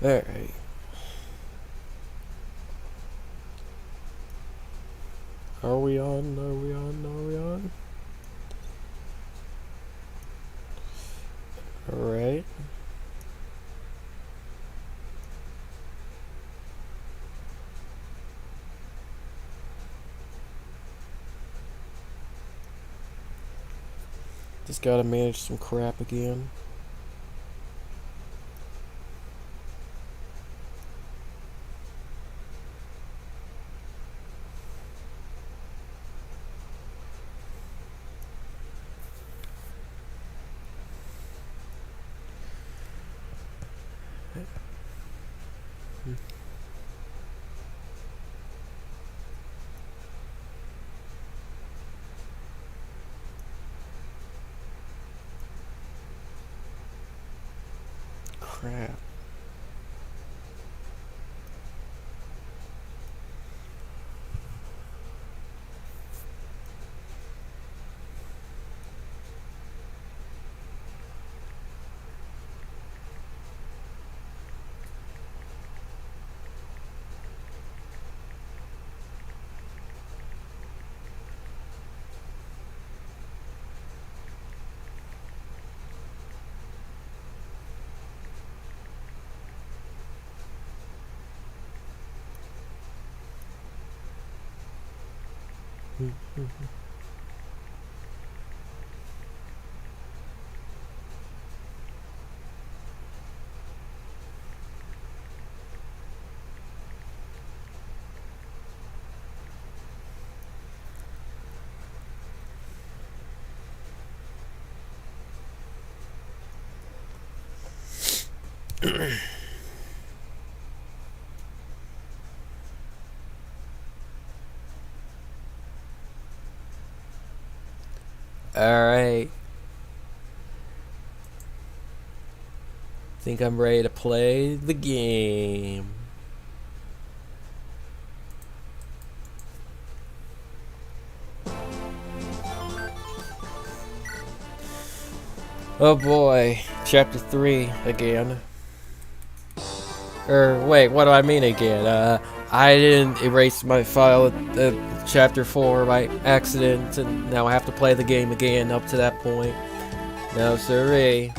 Alright. Are we on? Are we on? Are we on? Alright. Just gotta manage some crap again. Crap. Alright. Think I'm ready to play the game. Oh boy, chapter 3 again. Wait, what do I mean again? I didn't erase my file at chapter 4 by accident, and now I have to play the game again up to that point. No siree.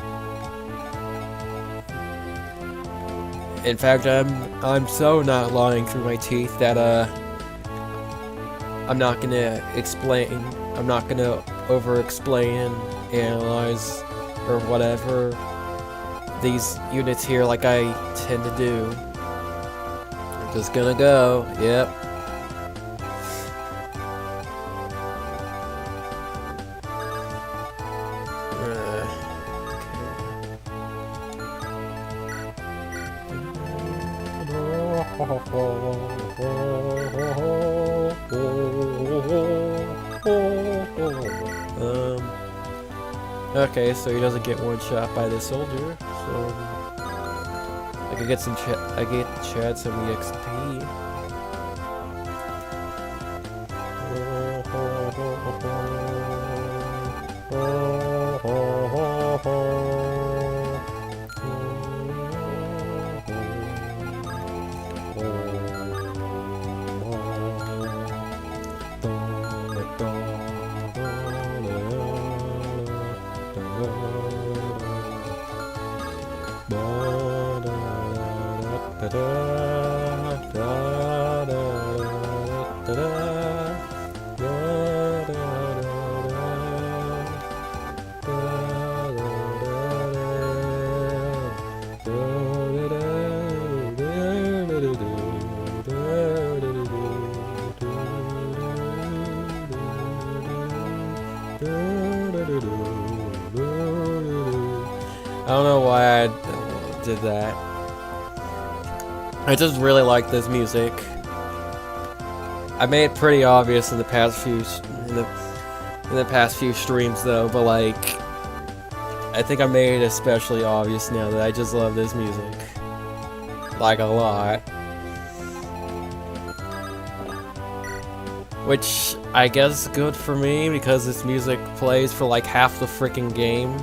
In fact, I'm so not lying through my teeth that I'm not gonna explain. I'm not gonna over-explain, analyze, or whatever these units here like I tend to do. I'm just gonna go. Yep. Okay, so he doesn't get one shot by this soldier, so I can get some I get Chad some EXP. I don't know why I did that. I just really like this music. I made it pretty obvious in the past few streams though, but like I think I made it especially obvious now that I just love this music. Like a lot. Which I guess is good for me because this music plays for like half the freaking game.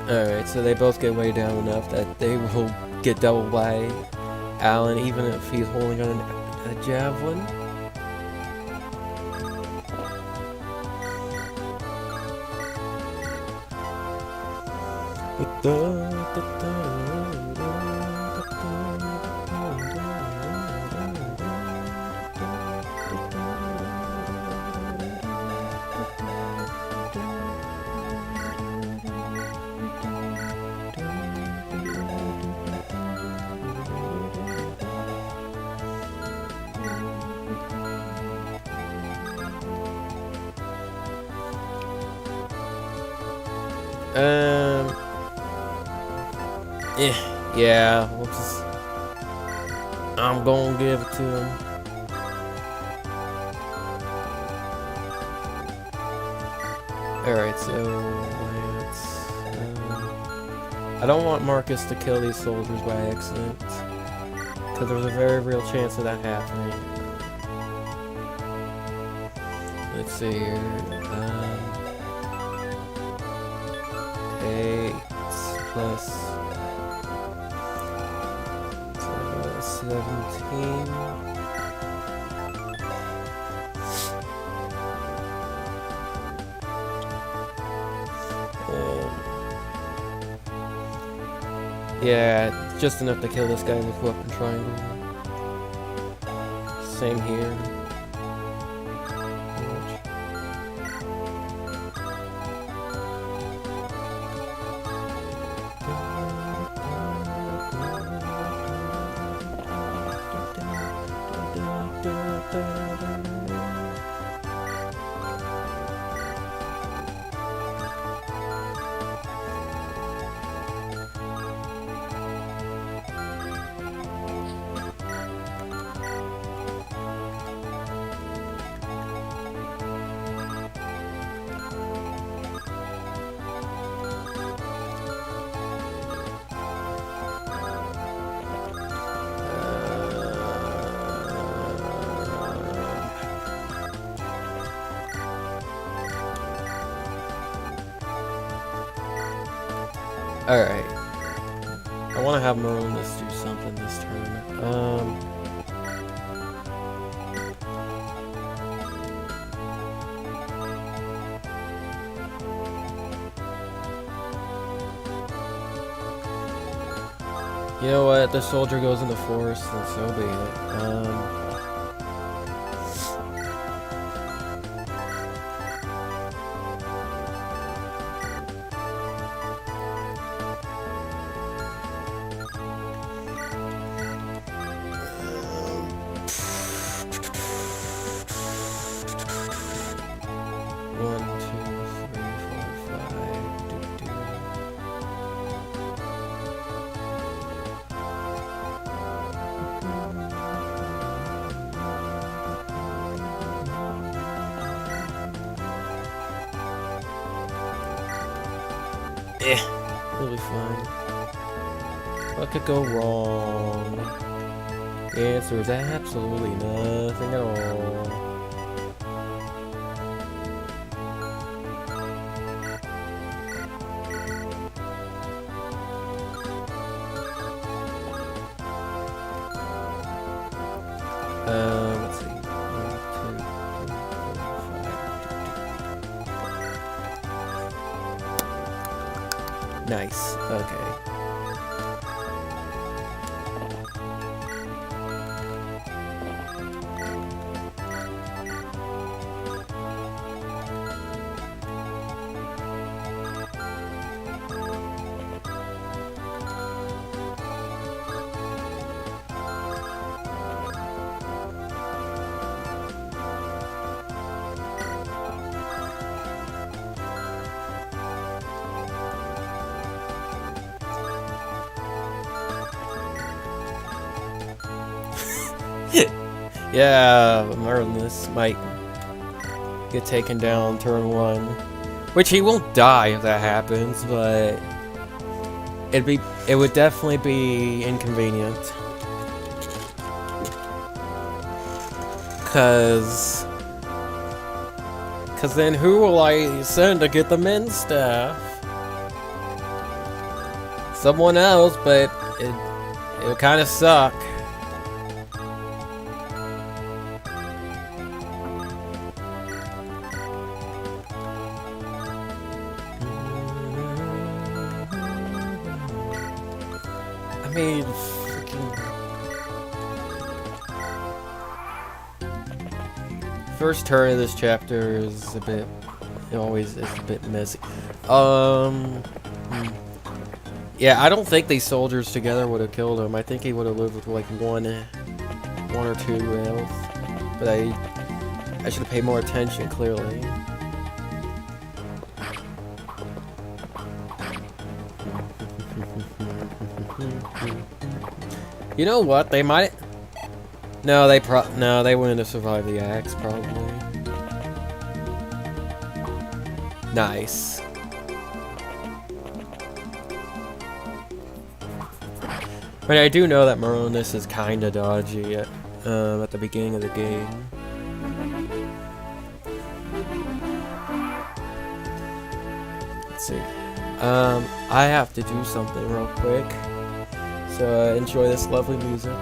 Alright, so they both get way down enough that they will get doubled by Alan, even if he's holding on a javelin. Yeah, we'll just... I'm gonna give it to him. Alright, so... let's... I don't want Marcus to kill these soldiers by accident, because there's a very real chance of that happening. Let's see here... 8 plus 17. Yeah, just enough to kill this guy with weapon triangle. Same here. Alright. I want to have Maronis do something this turn. You know what? The soldier goes in the forest, and so be it. Really fine. What could go wrong? The answer is absolutely nothing at all. Let's see. 1, 2, 3, 4, 5. Nice. Okay. Yeah, Merlinus might get taken down turn 1. Which he won't die if that happens, but it would definitely be inconvenient. Cause then who will I send to get the men's staff? Someone else, but it'll kind of suck. I mean, freaking first turn of this chapter is a bit, it always is a bit messy. Yeah, I don't think these soldiers together would have killed him. I think he would have lived with like one or two health. But I should have paid more attention, clearly. You know what? They might. No, they wouldn't have survived the axe, probably. Nice. But I do know that Merlinus is kinda dodgy at the beginning of the game. Let's see. I have to do something real quick. So enjoy this lovely music.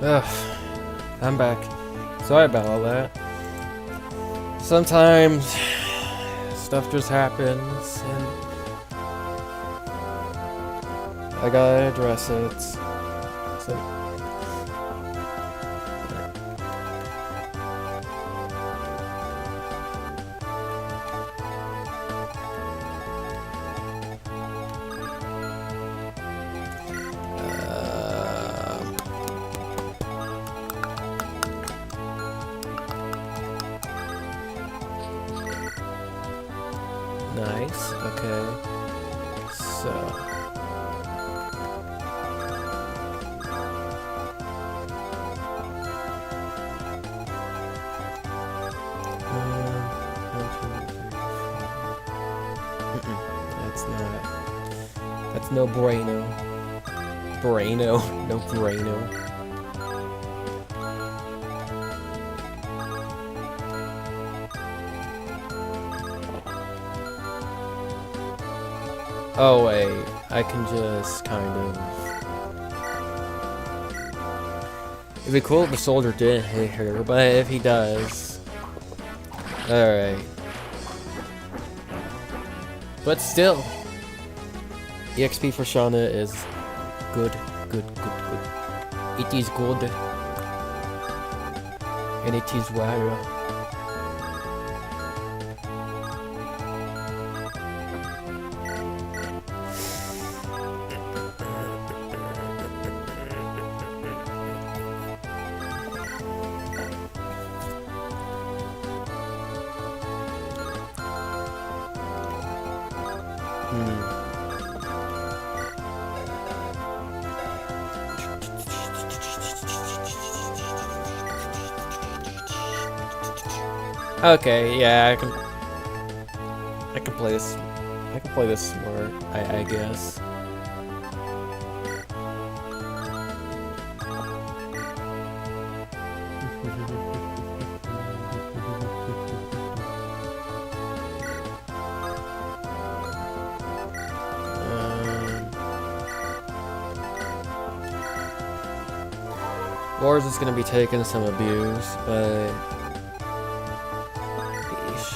Ugh, I'm back. Sorry about all that. Sometimes stuff just happens and I gotta address it. So nice, okay. So That's no bueno. Bueno, no bueno. Oh wait, I can just kind of... It'd be cool if the soldier didn't hit her, but if he does... Alright. But still, EXP for Shauna is good. It is good. And it is well. Okay, yeah, I can play this. I can play this smart, I guess. Wars is gonna be taking some abuse, but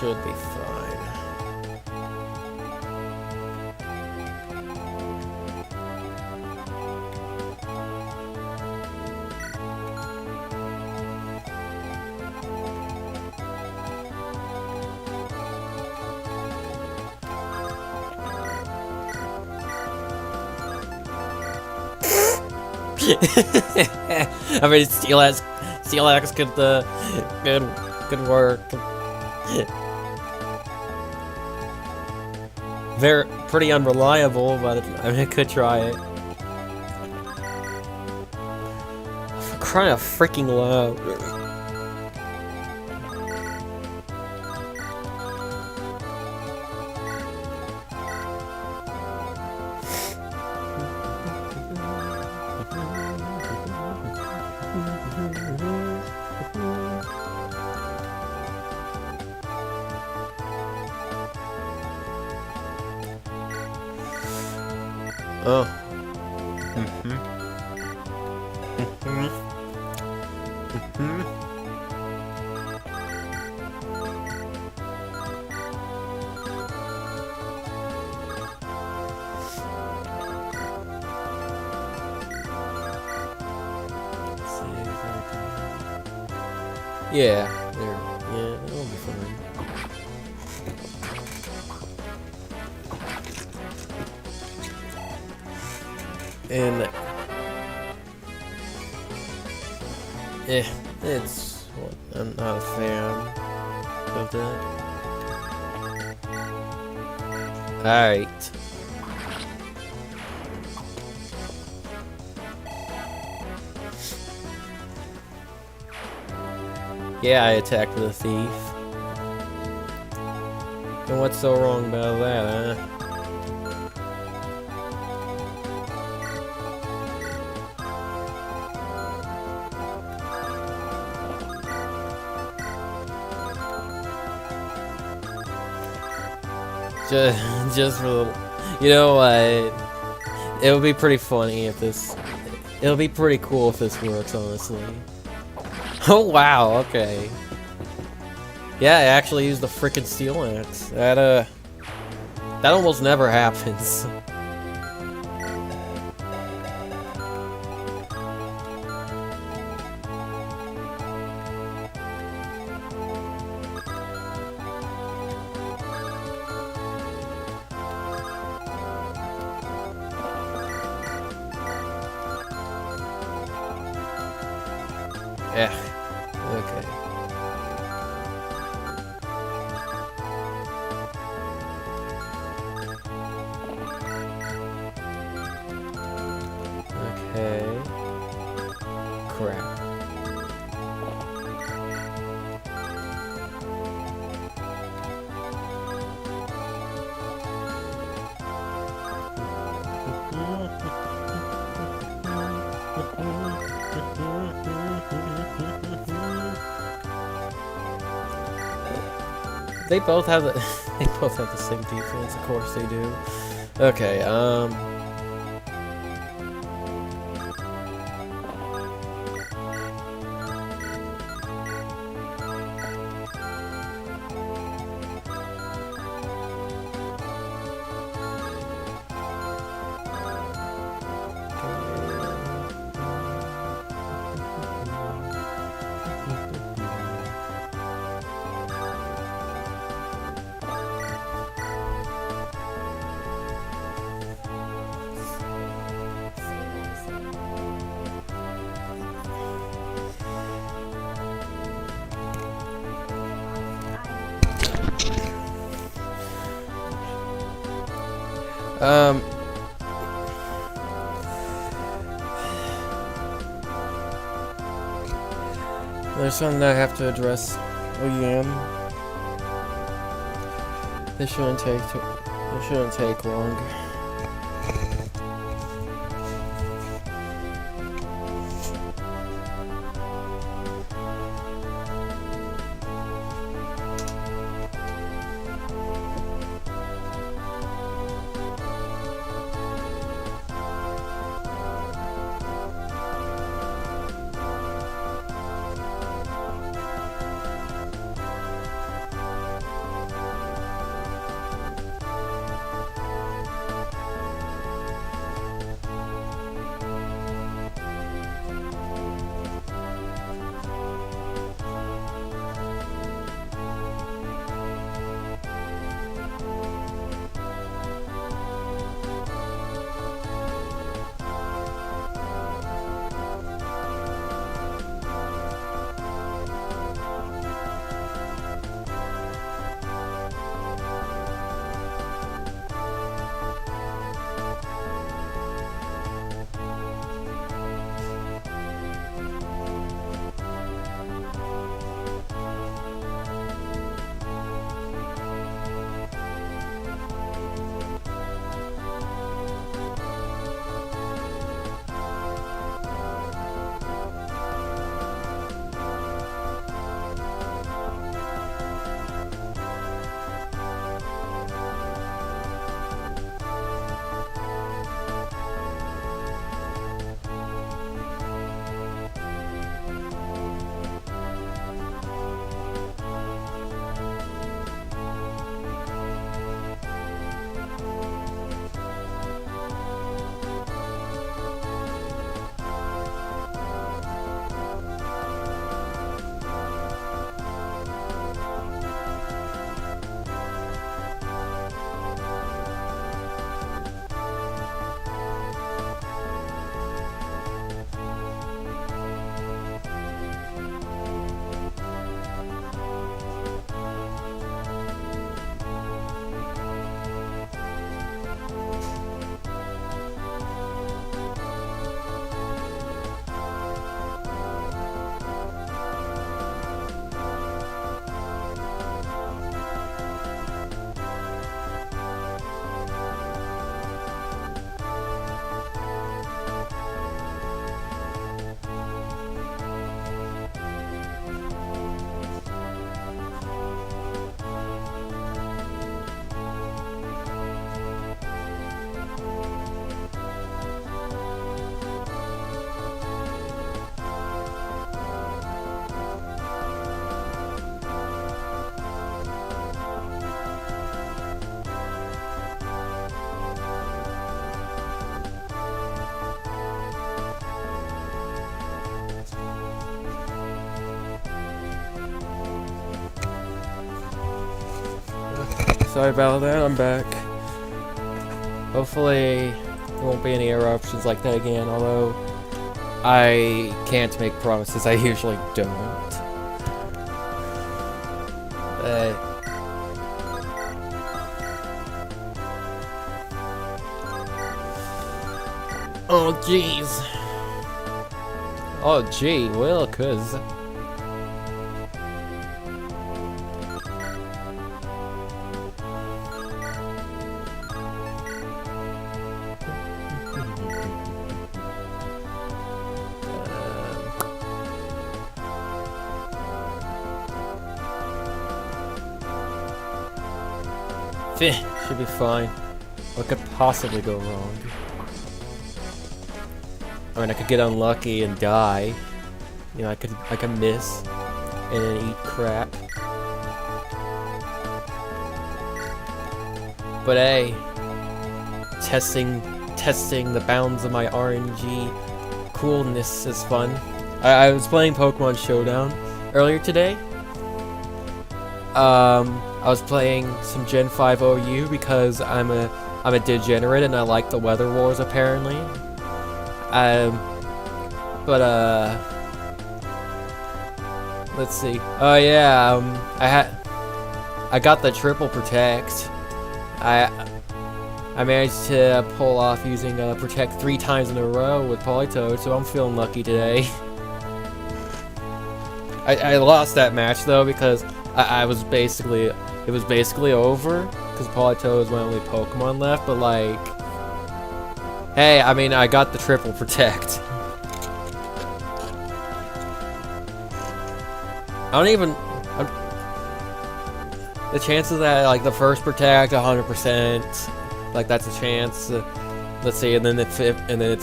should be fine. I mean, Steel Axe good work. Pretty unreliable, but I mean, I could try it. I'm crying out freaking loud. Oh. Yeah, there. Yeah, that'll be fine. And it's I'm not a fan of that. Alright. Yeah, I attacked the thief. And what's so wrong about that, huh? Just for the, you know what? It would be pretty funny if this. It'll be pretty cool if this works, honestly. Oh wow, okay. Yeah, I actually used the frickin' Steel Axe. That almost never happens. Yeah. Okay. Okay. Crap. They both have the they both have the same defense, of course they do. Okay, there's something I have to address again. This shouldn't take long. Sorry about that, I'm back. Hopefully there won't be any eruptions like that again, although I can't make promises, I usually don't. Oh jeez. Oh gee, well, cause Should be fine. What could possibly go wrong? I mean, I could get unlucky and die. You know, I could miss and then eat crap. But hey, testing the bounds of my RNG coolness is fun. I was playing Pokemon Showdown earlier today. I was playing some Gen 5 OU because I'm a degenerate and I like the Weather Wars apparently. Let's see. Oh yeah, I got the triple protect. I managed to pull off using protect 3 times in a row with Politoed, so I'm feeling lucky today. I lost that match though because it was basically over because Politoed was my only Pokemon left. But like, hey, I mean, I got the triple protect. The chances that like the first protect 100%, like that's a chance. Let's see, and then it's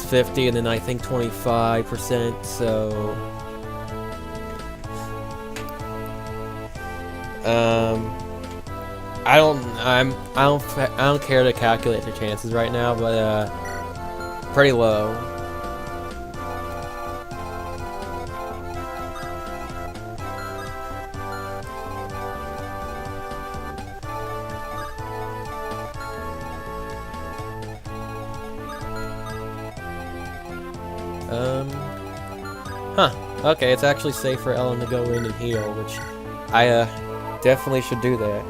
50, and then I think 25%. So, I don't care to calculate the chances right now, but pretty low. Okay, it's actually safe for Ellen to go in and heal, which I definitely should do that.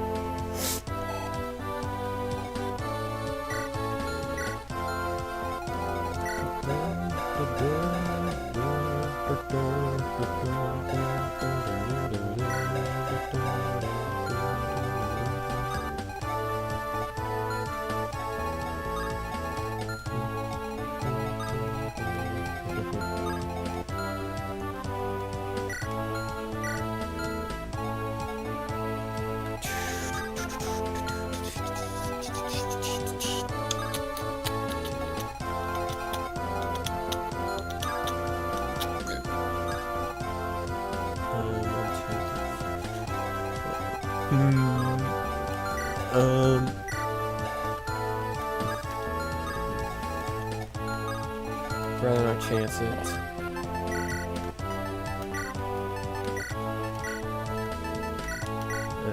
Rather not chance it.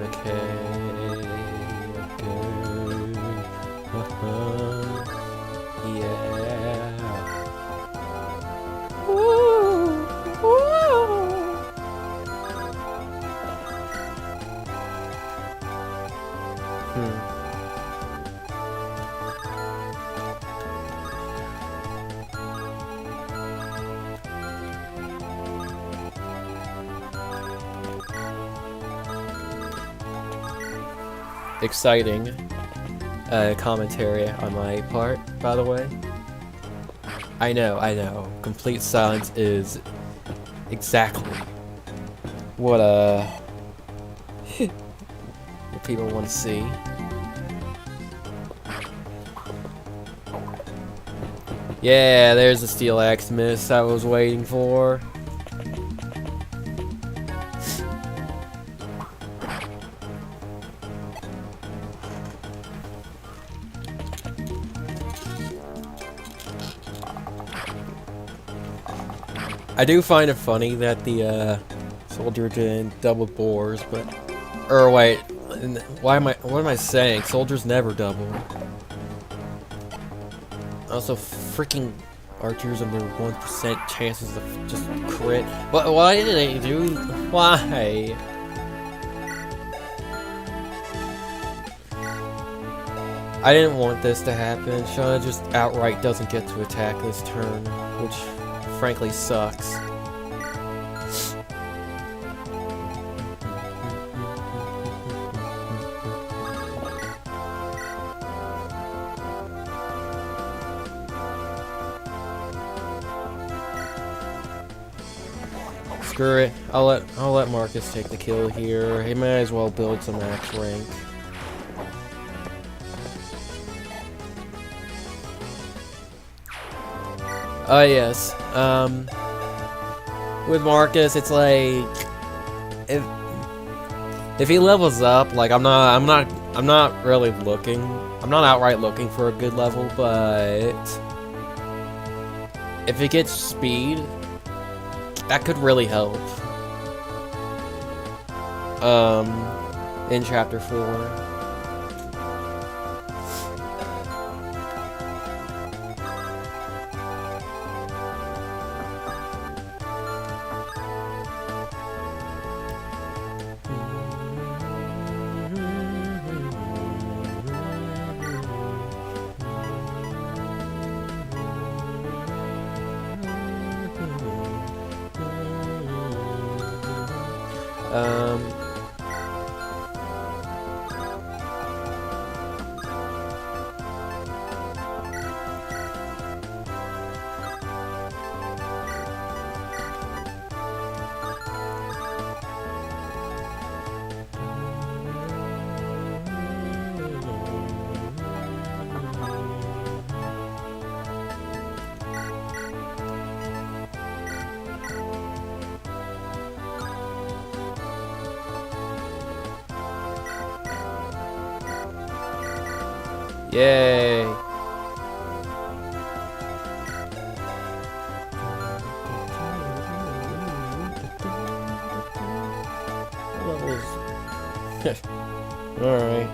Okay. Yeah. Woo! Woo! Exciting commentary on my part, by the way. I know. Complete silence is exactly what what people want to see. Yeah, there's the Steel Axe miss I was waiting for. I do find it funny that the soldier didn't double bores, but wait, what am I saying? Soldiers never double. Also, freaking archers and their 1% chances of just crit. Why did they do? Why? I didn't want this to happen. Shauna just outright doesn't get to attack this turn, which frankly sucks. Screw it. I'll let Marcus take the kill here. He may as well build some max rank. Oh yes. With Marcus, it's like if he levels up, like I'm not really looking. I'm not outright looking for a good level, but if he gets speed, that could really help. In chapter 4. Yay! Levels. Alright.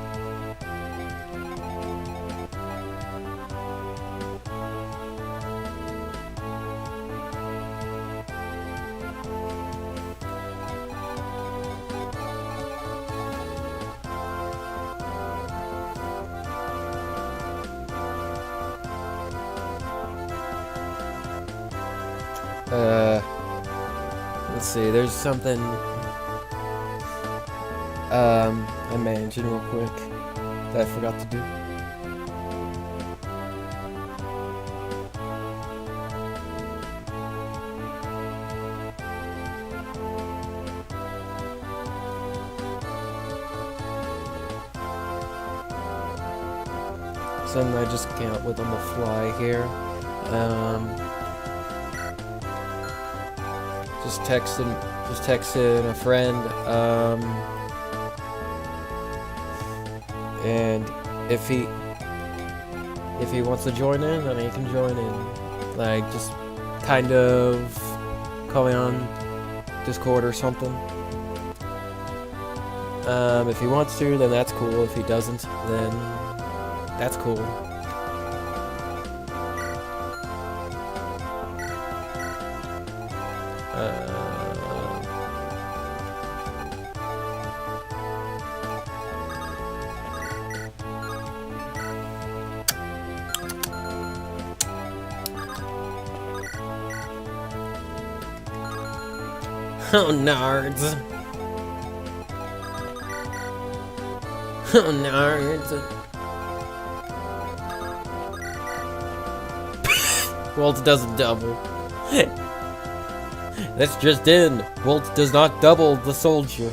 Let's see, there's something, I mentioned real quick that I forgot to do. Something I just came up with on the fly here. Just texting a friend, and if he wants to join in, then he can join in. Like, just kind of call me on Discord or something. If he wants to, then that's cool. If he doesn't, then that's cool. Oh, nards. Oh, nards. Walt doesn't double. That's just in. Walt does not double the soldier.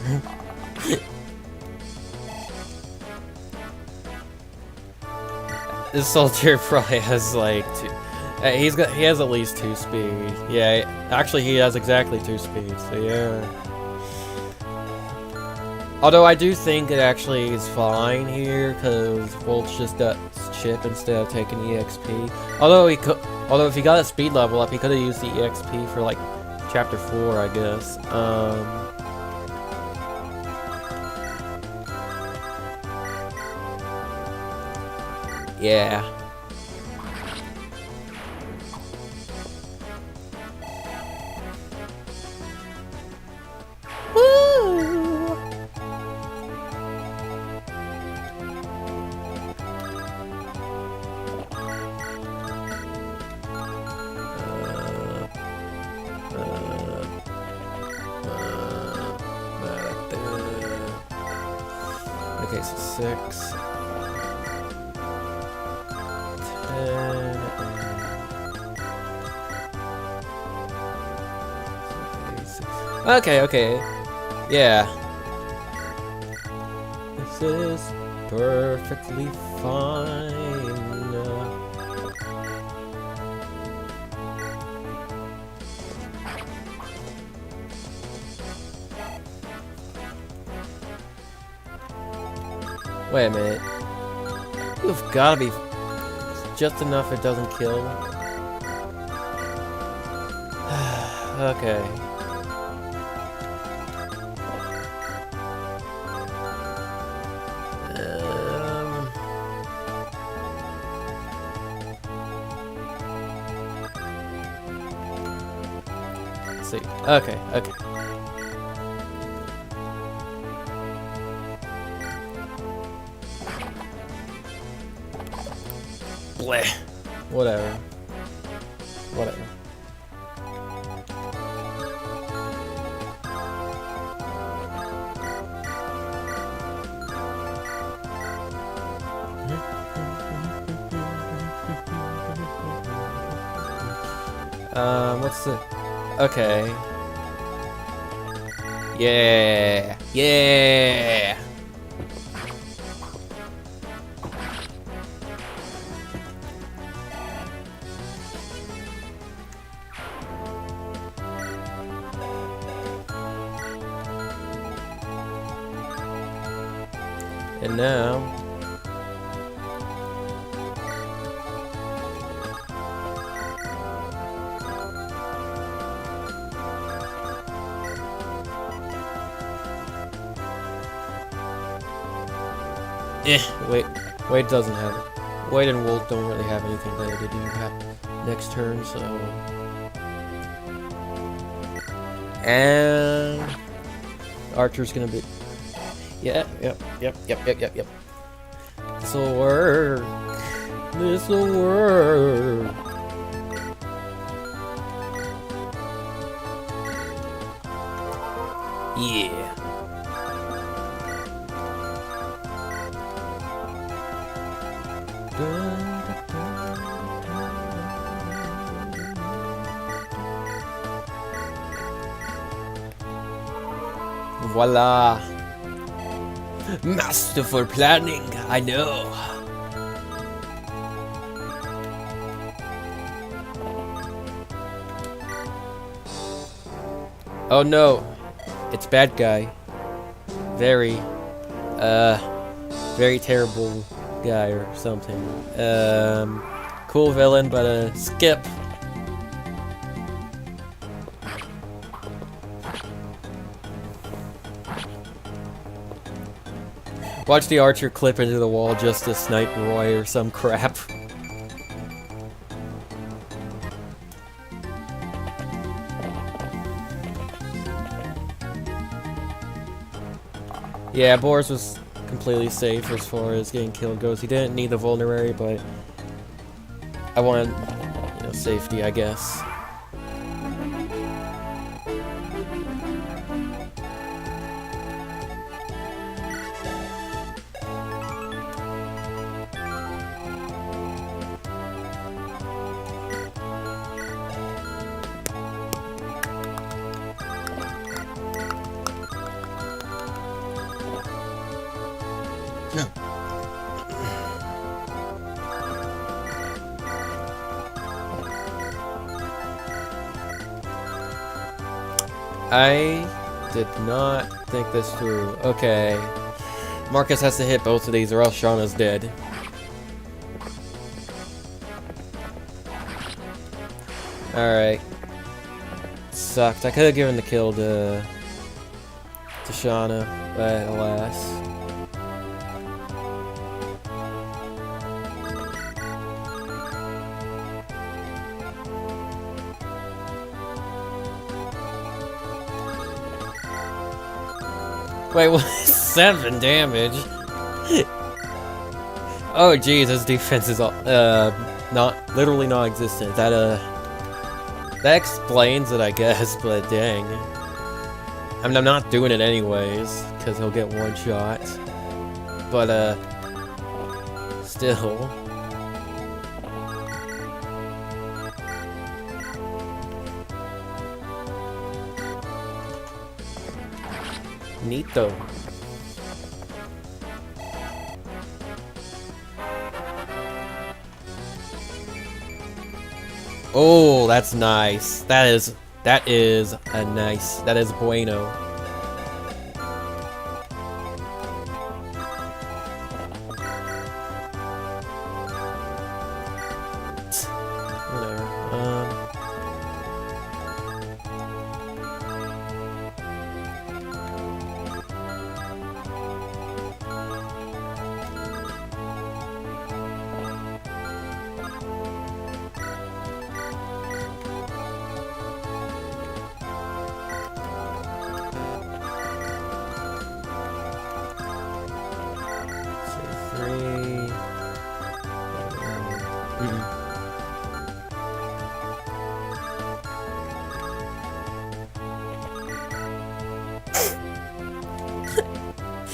This soldier probably has like two. He has at least 2 speed. Yeah, actually he has exactly 2 speed. So yeah. Although I do think it actually is fine here because Wolt's just does chip instead of taking EXP. Although if he got a speed level up, he could have used the EXP for like chapter 4, I guess. Yeah. Okay, so 6, 10. Okay. Yeah. This is perfectly fine. Wait a minute. You've gotta be just enough it doesn't kill. Okay. Let's see. Okay, okay. Bleh. Whatever. Whatever. What's the... Okay. Yeah! Yeah! And now... Wade doesn't have it. Wade and Wolf don't really have anything better to do next turn, so... And... Archer's gonna be... Yep. This'll work. This'll work. Yeah. Voila! Masterful planning, I know. Oh no, it's bad guy. Very terrible guy or something. Cool villain, but skip. Watch the archer clip into the wall just to snipe Roy or some crap. Yeah, Boris was completely safe as far as getting killed goes. He didn't need the vulnerary, but I wanted, you know, safety, I guess. I did not think this through. Okay. Marcus has to hit both of these or else Shauna's dead. Alright. Sucked. I could have given the kill to Shauna, but alas. Wait, what? 7 damage? Oh jeez, his defense is all, literally non-existent. That explains it, I guess, but dang. I mean, I'm not doing it anyways, because he'll get one shot. But, still. Neato. Oh, that's nice. That is a nice. That is bueno.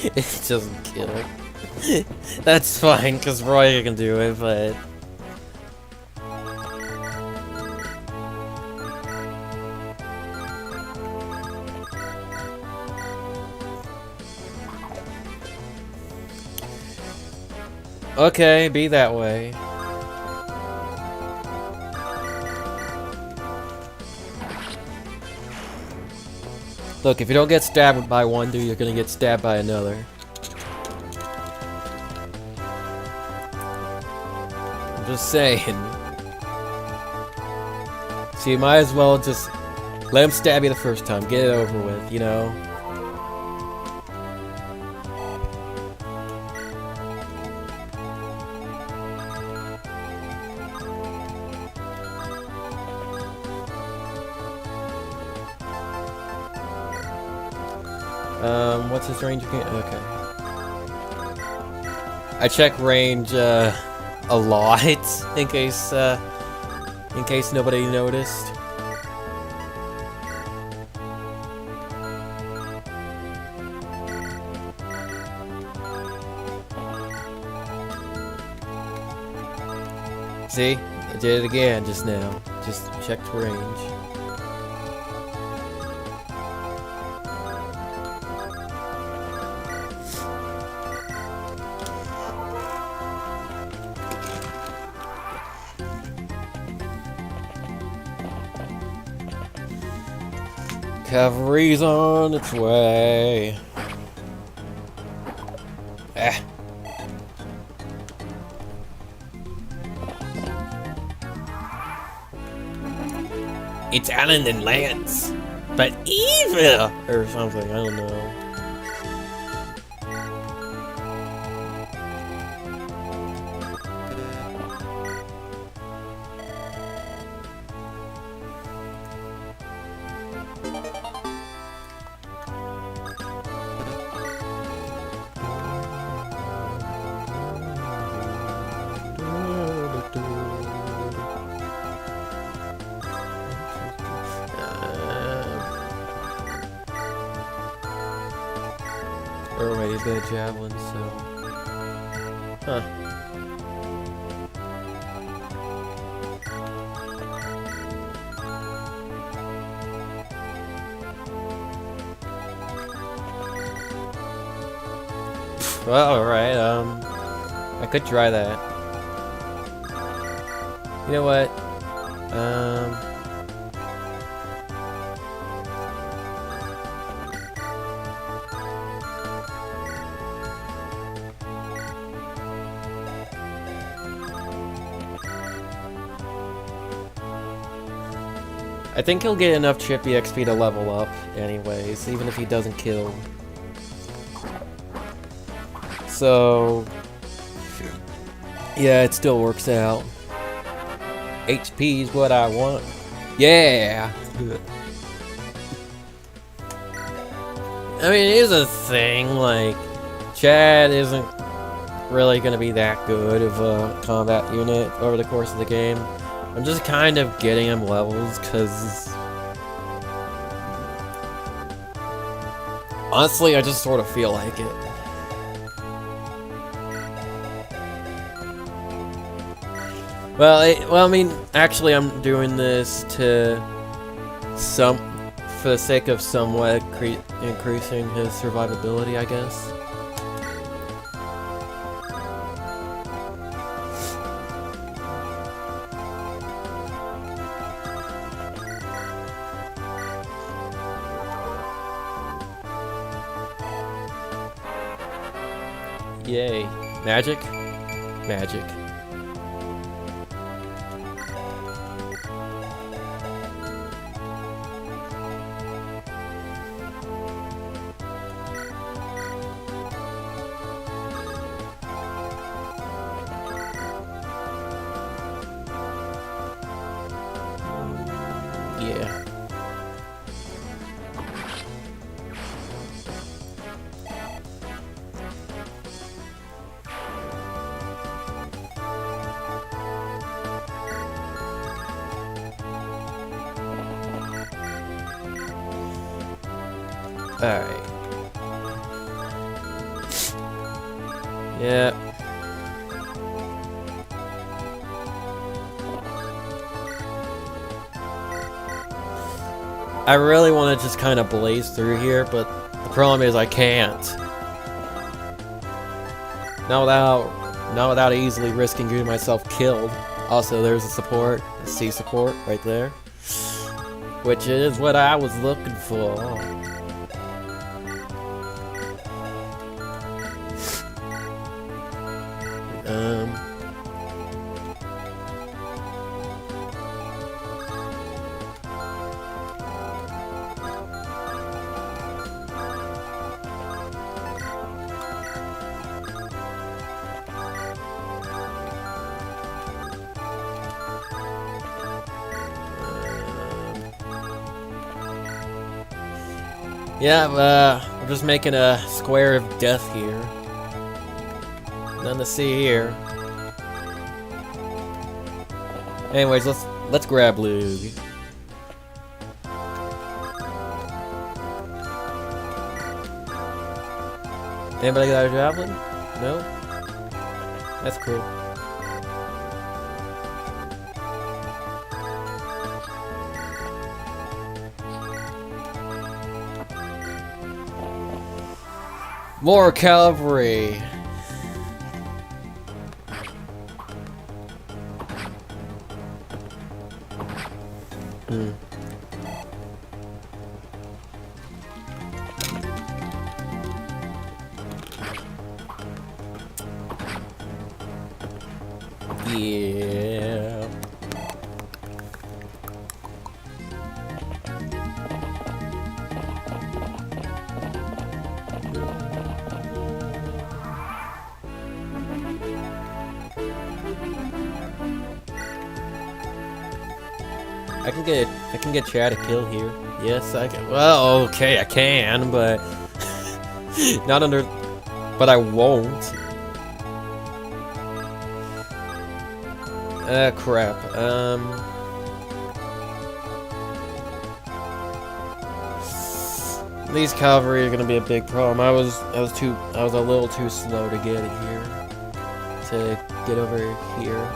It doesn't kill. That's fine, because Roy can do it, but... Okay, be that way. Look, if you don't get stabbed by one dude, you're gonna get stabbed by another. I'm just saying. So you might as well just let him stab you the first time, get it over with, you know? What's his range again? Okay. I check range, a lot, in case nobody noticed. See? I did it again just now. Just checked range. Cavalry's on its way. Ah. It's Alan and Lance, but evil or something. I don't know. Or wait, he's got a javelin, so... Huh. Well, alright, I could try that. You know what? I think he'll get enough Chippy XP to level up anyways, even if he doesn't kill. So... yeah, it still works out. HP is what I want. Yeah! I mean, it is a thing, like... Chad isn't really gonna be that good of a combat unit over the course of the game. I'm just kind of getting him levels, because... honestly, I just sort of feel like it. Well, I mean, actually I'm doing this for the sake of somewhat increasing his survivability, I guess. Yay. Magic? Magic. Yeah. Alright. Yeah. I really want to just kind of blaze through here, but the problem is I can't. Not without easily risking getting myself killed. Also, there's a support, a C support right there, which is what I was looking for. Yeah, we're just making a square of death here. Nothing to see here. Anyways, let's grab Lug. Anybody got a javelin? No? That's cool. More cavalry! Yeah. I can get Chad a kill here. Yes, I can. Well, okay, I can, but not under. But I won't. Crap. These cavalry are gonna be a big problem. I was a little too slow to get it here. To get over here.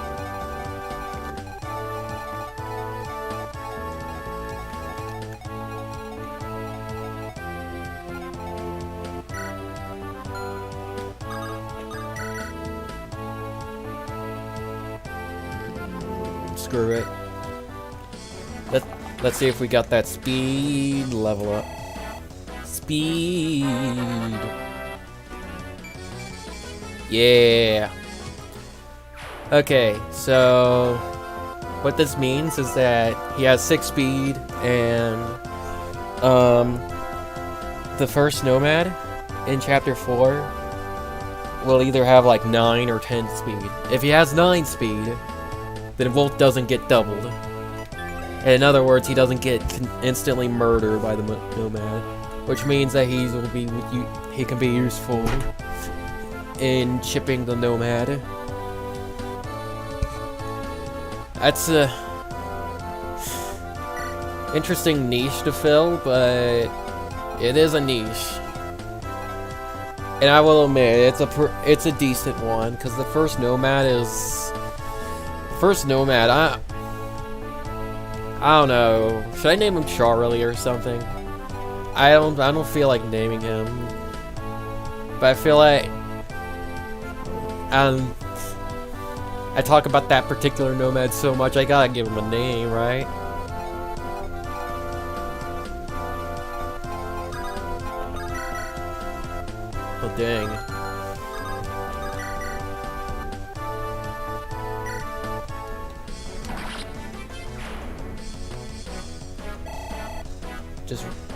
Screw it. Let's see if we got that speed level up. Speed. Yeah. Okay, so what this means is that he has 6 speed, and the first nomad in chapter 4 will either have like 9 or 10 speed. If he has 9 speed, then Volt doesn't get doubled. In other words, he doesn't get instantly murdered by the nomad, which means that he can be useful in chipping the nomad. That's a interesting niche to fill, but it is a niche. And I will admit, it's a decent one, because the first nomad is... First nomad, I don't know. Should I name him Charlie or something? I don't feel like naming him. But I feel like I talk about that particular nomad so much, I gotta give him a name, right? Oh dang.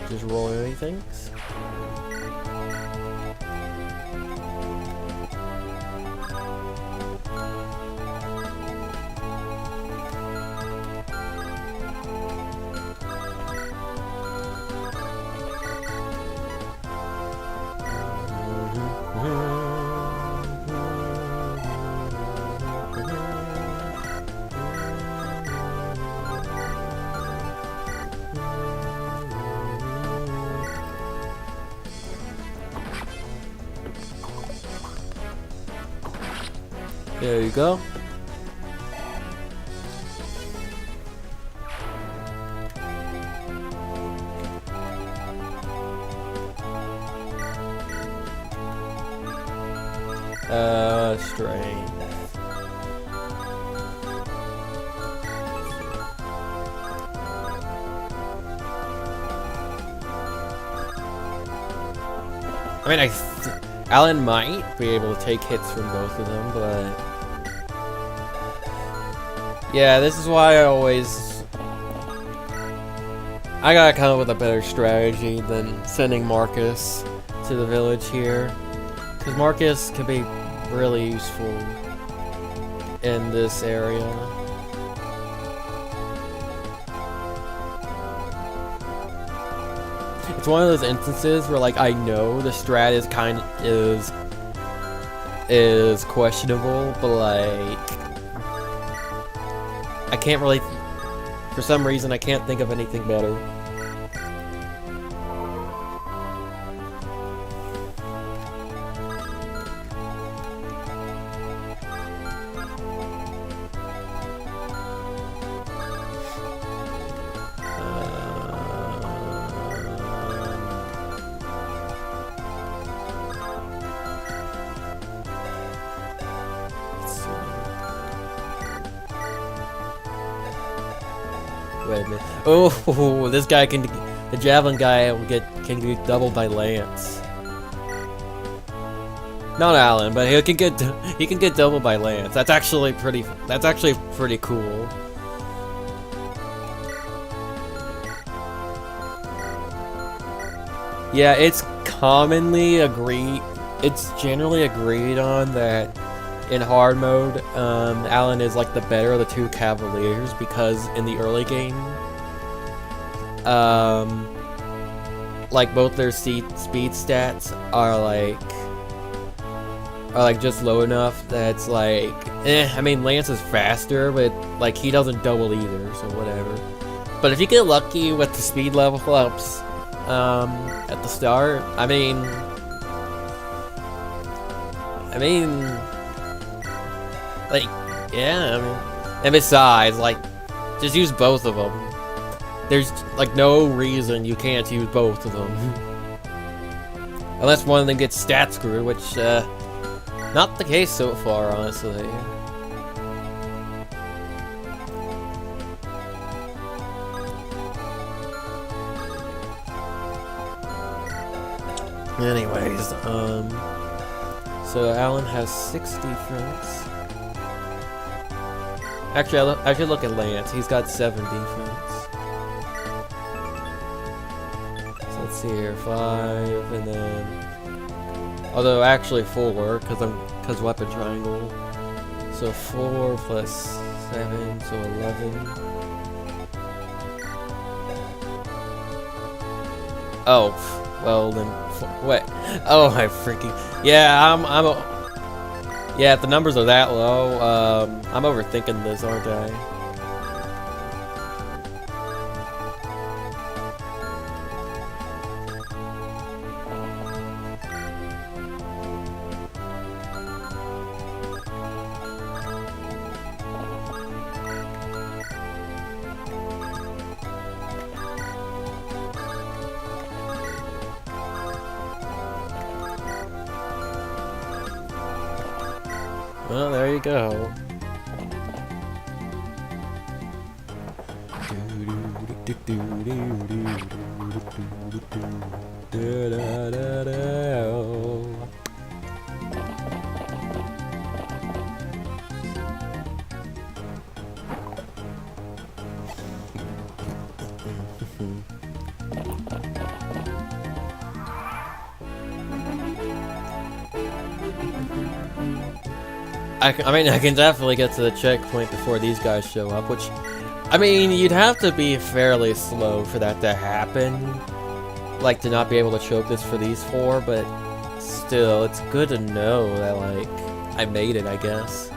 Just roll anything. There you go. Strength. I mean, Alan might be able to take hits from both of them, but yeah, this is why I gotta come up with a better strategy than sending Marcus to the village here, because Marcus can be really useful in this area. It's one of those instances where, like, I know the strat is questionable, but like I can't really, for some reason, I can't think of anything better. Wait a minute. Oh, this guy can, the javelin guy can get doubled by Lance. Not Alan, but he can get doubled by Lance. That's actually pretty cool. Yeah, it's generally agreed on that in hard mode, Alan is like the better of the two Cavaliers, because in the early game, like both their speed stats are like just low enough that it's like, I mean, Lance is faster, but like he doesn't double either, so whatever. But if you get lucky with the speed level ups at the start, I mean, like, yeah, I mean, and besides, like, just use both of them. There's, like, no reason you can't use both of them. Unless one of them gets stat screwed, which, not the case so far, honestly. Anyways, so Alan has 6 defense. Actually, I should look at Lance. He's got 7 defense. So let's see here, 5, and then, although actually 4, because weapon triangle. So 4 plus 7, so 11. Oh, well then, what? Oh my freaking, yeah, yeah, if the numbers are that low, I'm overthinking this, aren't I? Well, there you go. I mean, I can definitely get to the checkpoint before these guys show up, which, I mean, you'd have to be fairly slow for that to happen. Like, to not be able to choke this for these 4, but still, it's good to know that, like, I made it, I guess.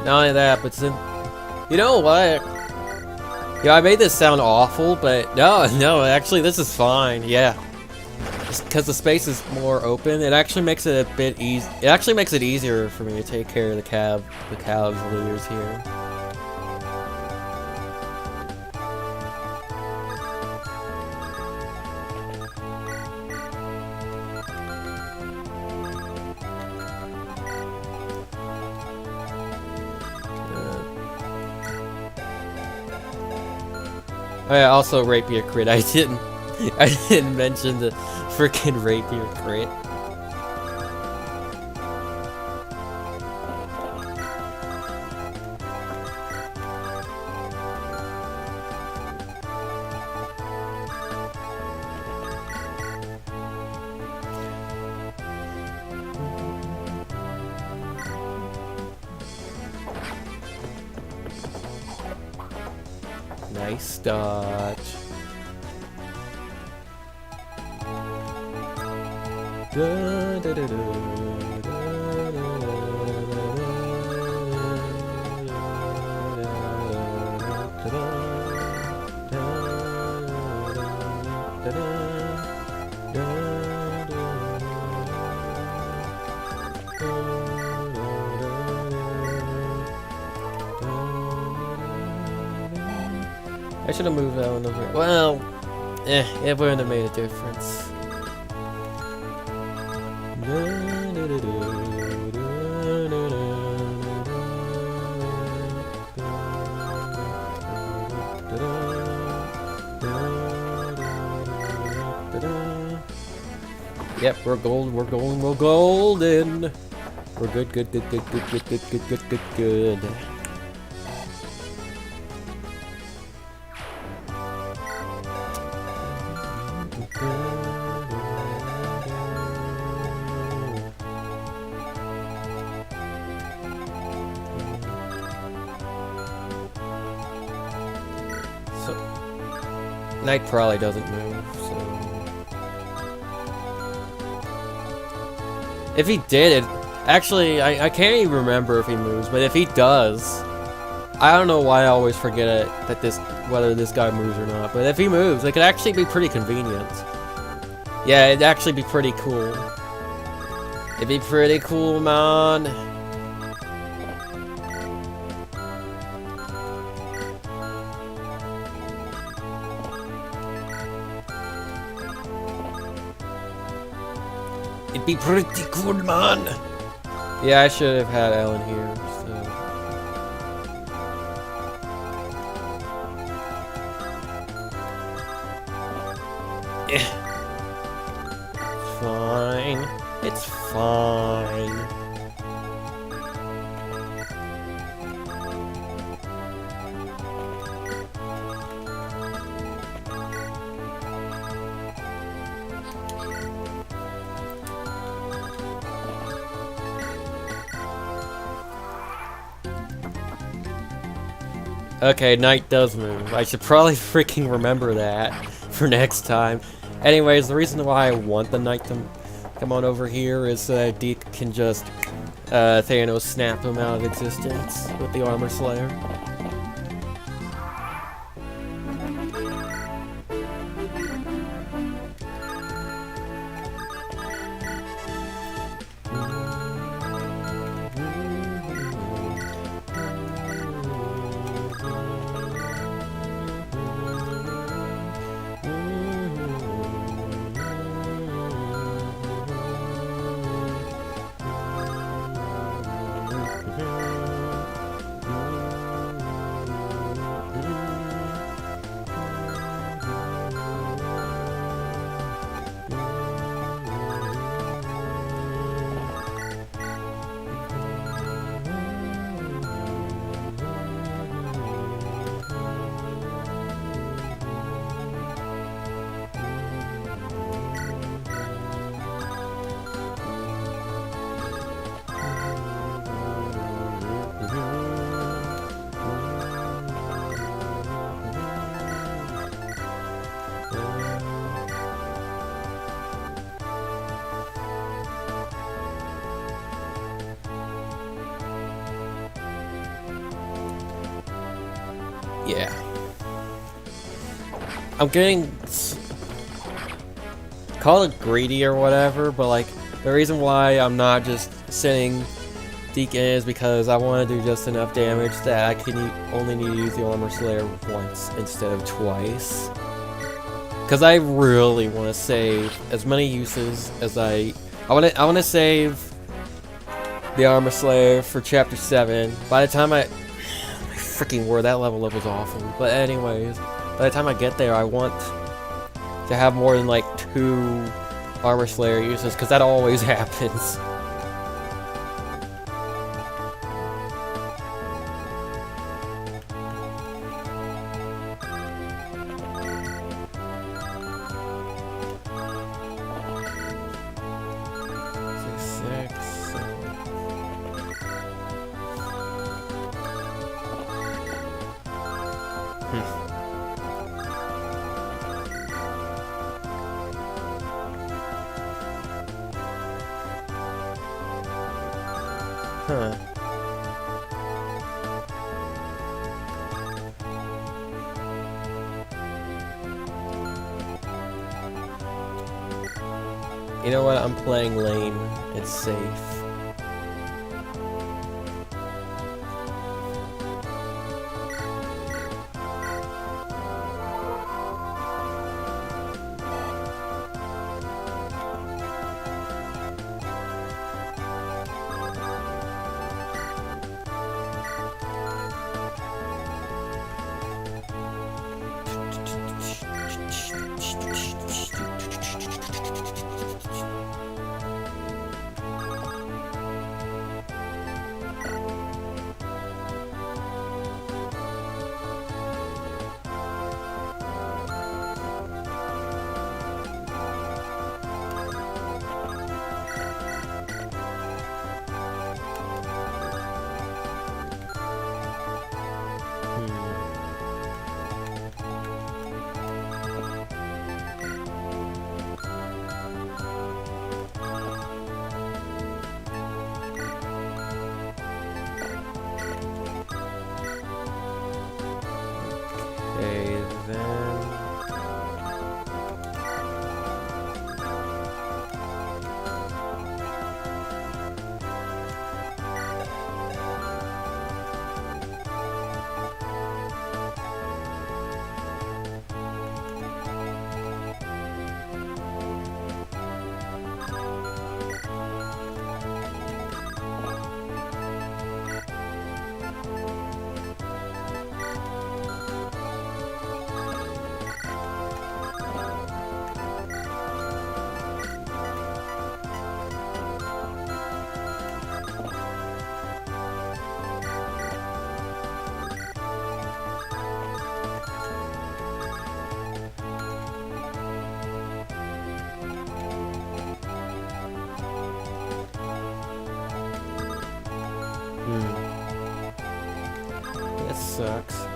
Not only that, but you know what? Yeah, I made this sound awful, but no, actually, this is fine, yeah. because the space is more open, it actually makes it a bit easy. It actually makes it easier for me to take care of the cavaliers here. Oh yeah, also rapier crit. I didn't mention the freaking rapier crit. Nice dodge. I should have moved that one over. Well, it wouldn't have made a difference. Yep, we're golden. We're golden. We're good. Good. So, Knight probably doesn't move, so... If he did, actually, I can't even remember if he moves, but if he does... I don't know why I always forget it, whether this guy moves or not, but if he moves, it could actually be pretty convenient. Yeah, it'd actually be pretty cool. It'd be pretty cool, man. It'd be pretty cool, man. Yeah, I should have had Ellen here, so... Fine. It's fine. Okay, Knight does move. I should probably freaking remember that for next time. Anyways, the reason why I want the Knight to come on over here is so that Deke can just Thanos snap him out of existence with the Armor Slayer. Yeah. I'm getting... call it greedy or whatever, but like the reason why I'm not just sending Deacon is because I want to do just enough damage that I can only need to use the Armor Slayer once instead of twice. Because I really want to save as many uses as I want to save the Armor Slayer for Chapter 7. By the time my freaking word, that level up was awful. But anyways, by the time I get there, I want to have more than like 2 Armor Slayer uses, because that always happens. Huh. You know what? I'm playing lane. It's safe. Okay, then... That sucks.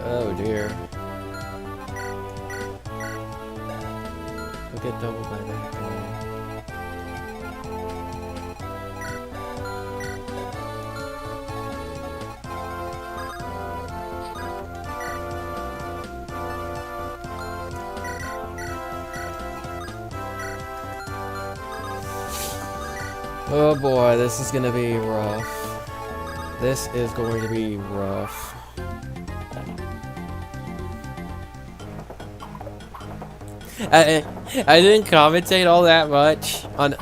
Oh dear. I'll get doubled by that guy. Oh boy, this is gonna be rough. This is going to be rough. I didn't commentate all that much on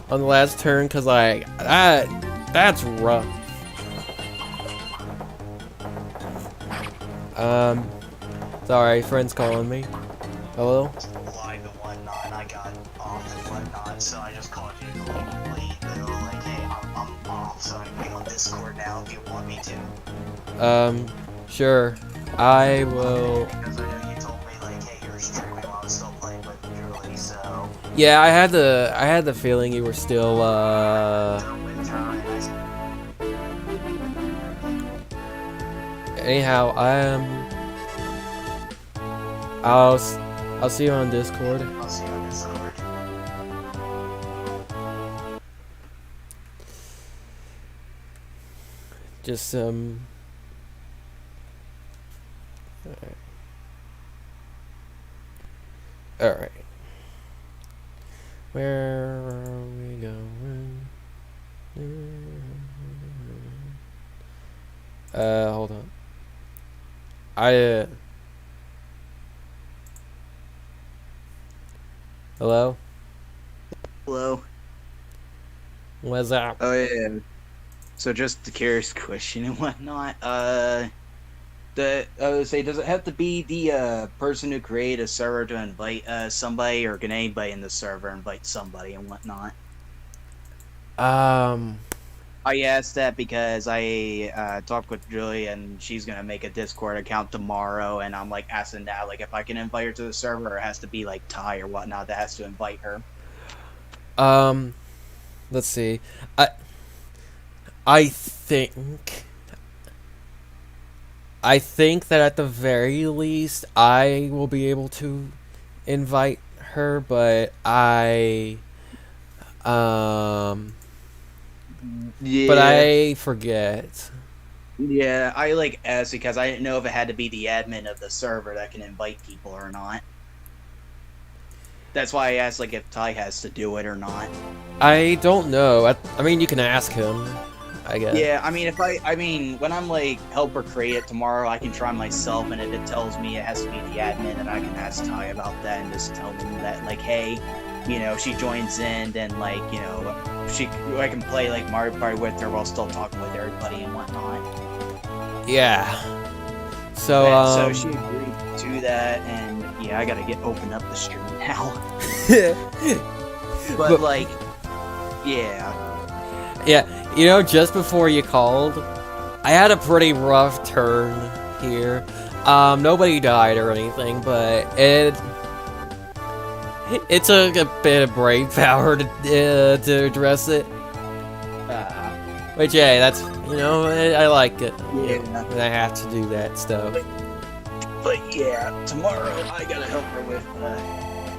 the last turn because like that's rough. Sorry, friend's calling me. Hello? Live and whatnot, I got off and whatnot, so I just called you late. They were like, hey, I'm off, so I can be on Discord now if you want me to. Sure. I will. Because I know you told me like, hey, you're streaming while I'm still playing with Julie, so. Yeah, I had the feeling you were still Anyhow, I'll see you on Discord. I'll see you on Discord. Just Alright. Where are we going? Hold on. Hello? Hello. What's up? Oh yeah. So just a curious question and whatnot. I would say, does it have to be the person who created a server to invite somebody, or can anybody in the server invite somebody and whatnot? I asked that because I talked with Julie and she's gonna make a Discord account tomorrow, and I'm like asking that, like, if I can invite her to the server, or it has to be like Ty or whatnot that has to invite her. Let's see. I think that at the very least I will be able to invite her, but Yeah. but I forget. Yeah, I like asked because I didn't know if it had to be the admin of the server that can invite people or not. That's why I asked, like, if Ty has to do it or not. I don't know. I mean, you can ask him, I guess. Yeah, I mean, when I'm like help her create it tomorrow, I can try myself, and if it tells me it has to be the admin, then I can ask Ty about that and just tell him that, like, hey, you know, she joins in, then, like, you know, I can play like Mario Party with her while still talking with everybody and whatnot. Yeah. So So she agreed to that, and yeah, I gotta open up the stream now. but like, yeah. Yeah, you know, just before you called, I had a pretty rough turn here. Nobody died or anything, but it took a bit of brave power to address it. Which, hey, that's, you know, I like it. Yeah. When I have to do that stuff. But yeah, tomorrow I gotta help her with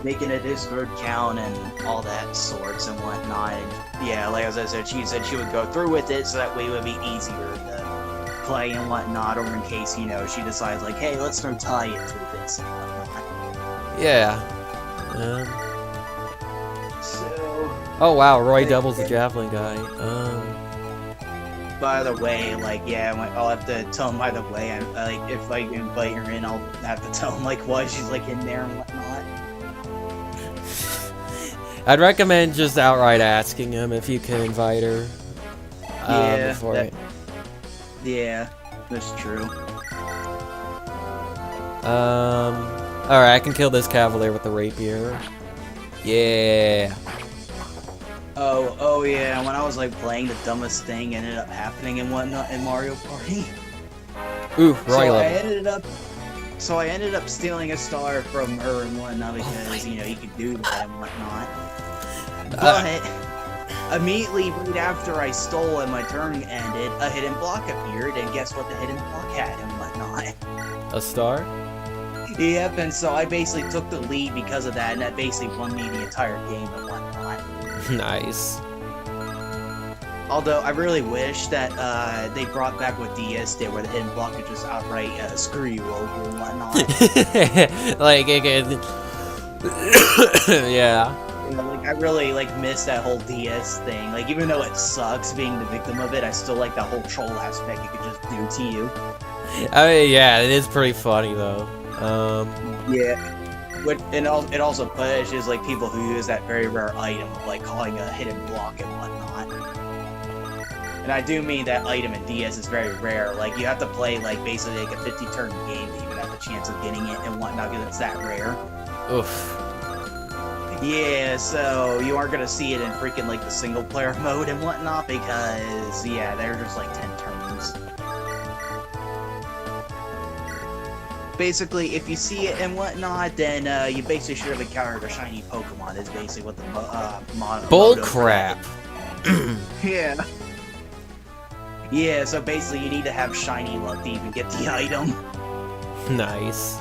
making a Discord account and all that sorts and whatnot. And yeah, like as I said, she said she would go through with it so that way it would be easier to play and whatnot, or in case, you know, she decides like, hey, let's throw Ty into this and whatnot. Yeah. So. Oh wow, Roy doubles the javelin guy. By the way, like, yeah, I'll have to tell him, by the way, like, if I invite her in, I'll have to tell him, like, why she's, like, in there and whatnot. I'd recommend just outright asking him if you can invite her. Yeah, that's true. Alright, I can kill this cavalier with the rapier. Yeah. Oh yeah, when I was like playing, the dumbest thing ended up happening and whatnot in Mario Party. Ooh, Roy So I ended up stealing a star from her and whatnot because, you know, you could do that and whatnot. But immediately right after I stole and my turn ended, a hidden block appeared, and guess what the hidden block had and whatnot? A star? Yep, and so I basically took the lead because of that, and that basically won me the entire game and whatnot. Nice. Although I really wish that they brought back what DS did, where the hidden block could just outright screw you over and whatnot. Like it could... yeah. You know, like I really like miss that whole DS thing. Like even though it sucks being the victim of it, I still like that whole troll aspect it could just do to you. I mean, yeah, it is pretty funny though. Yeah. It also punishes like people who use that very rare item of like calling a hidden block and whatnot. And I do mean that item in DS is very rare. Like you have to play like basically like a 50-turn game to even have the chance of getting it and whatnot because it's that rare. Oof. Yeah, so you aren't gonna see it in freaking like the single player mode and whatnot because yeah, they're just like 10 turns. Basically, if you see it and whatnot, then you basically should have encountered a shiny Pokemon. Is basically what the Bull crap. Yeah. Yeah, so basically you need to have shiny luck to even get the item. Nice.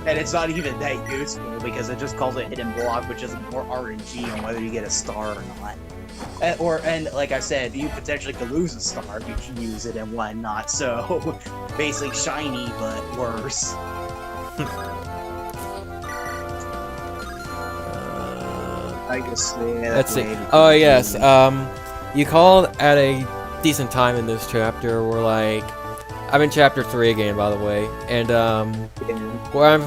And it's not even that useful because it just calls it hidden block, which is more RNG on whether you get a star or not. And like I said, you potentially could lose a star if you use it and whatnot. So basically shiny, but worse. I guess. Yeah, Let's see. Oh yes. You called at a decent time in this chapter. We're like, I'm in chapter 3 again, by the way, and where I'm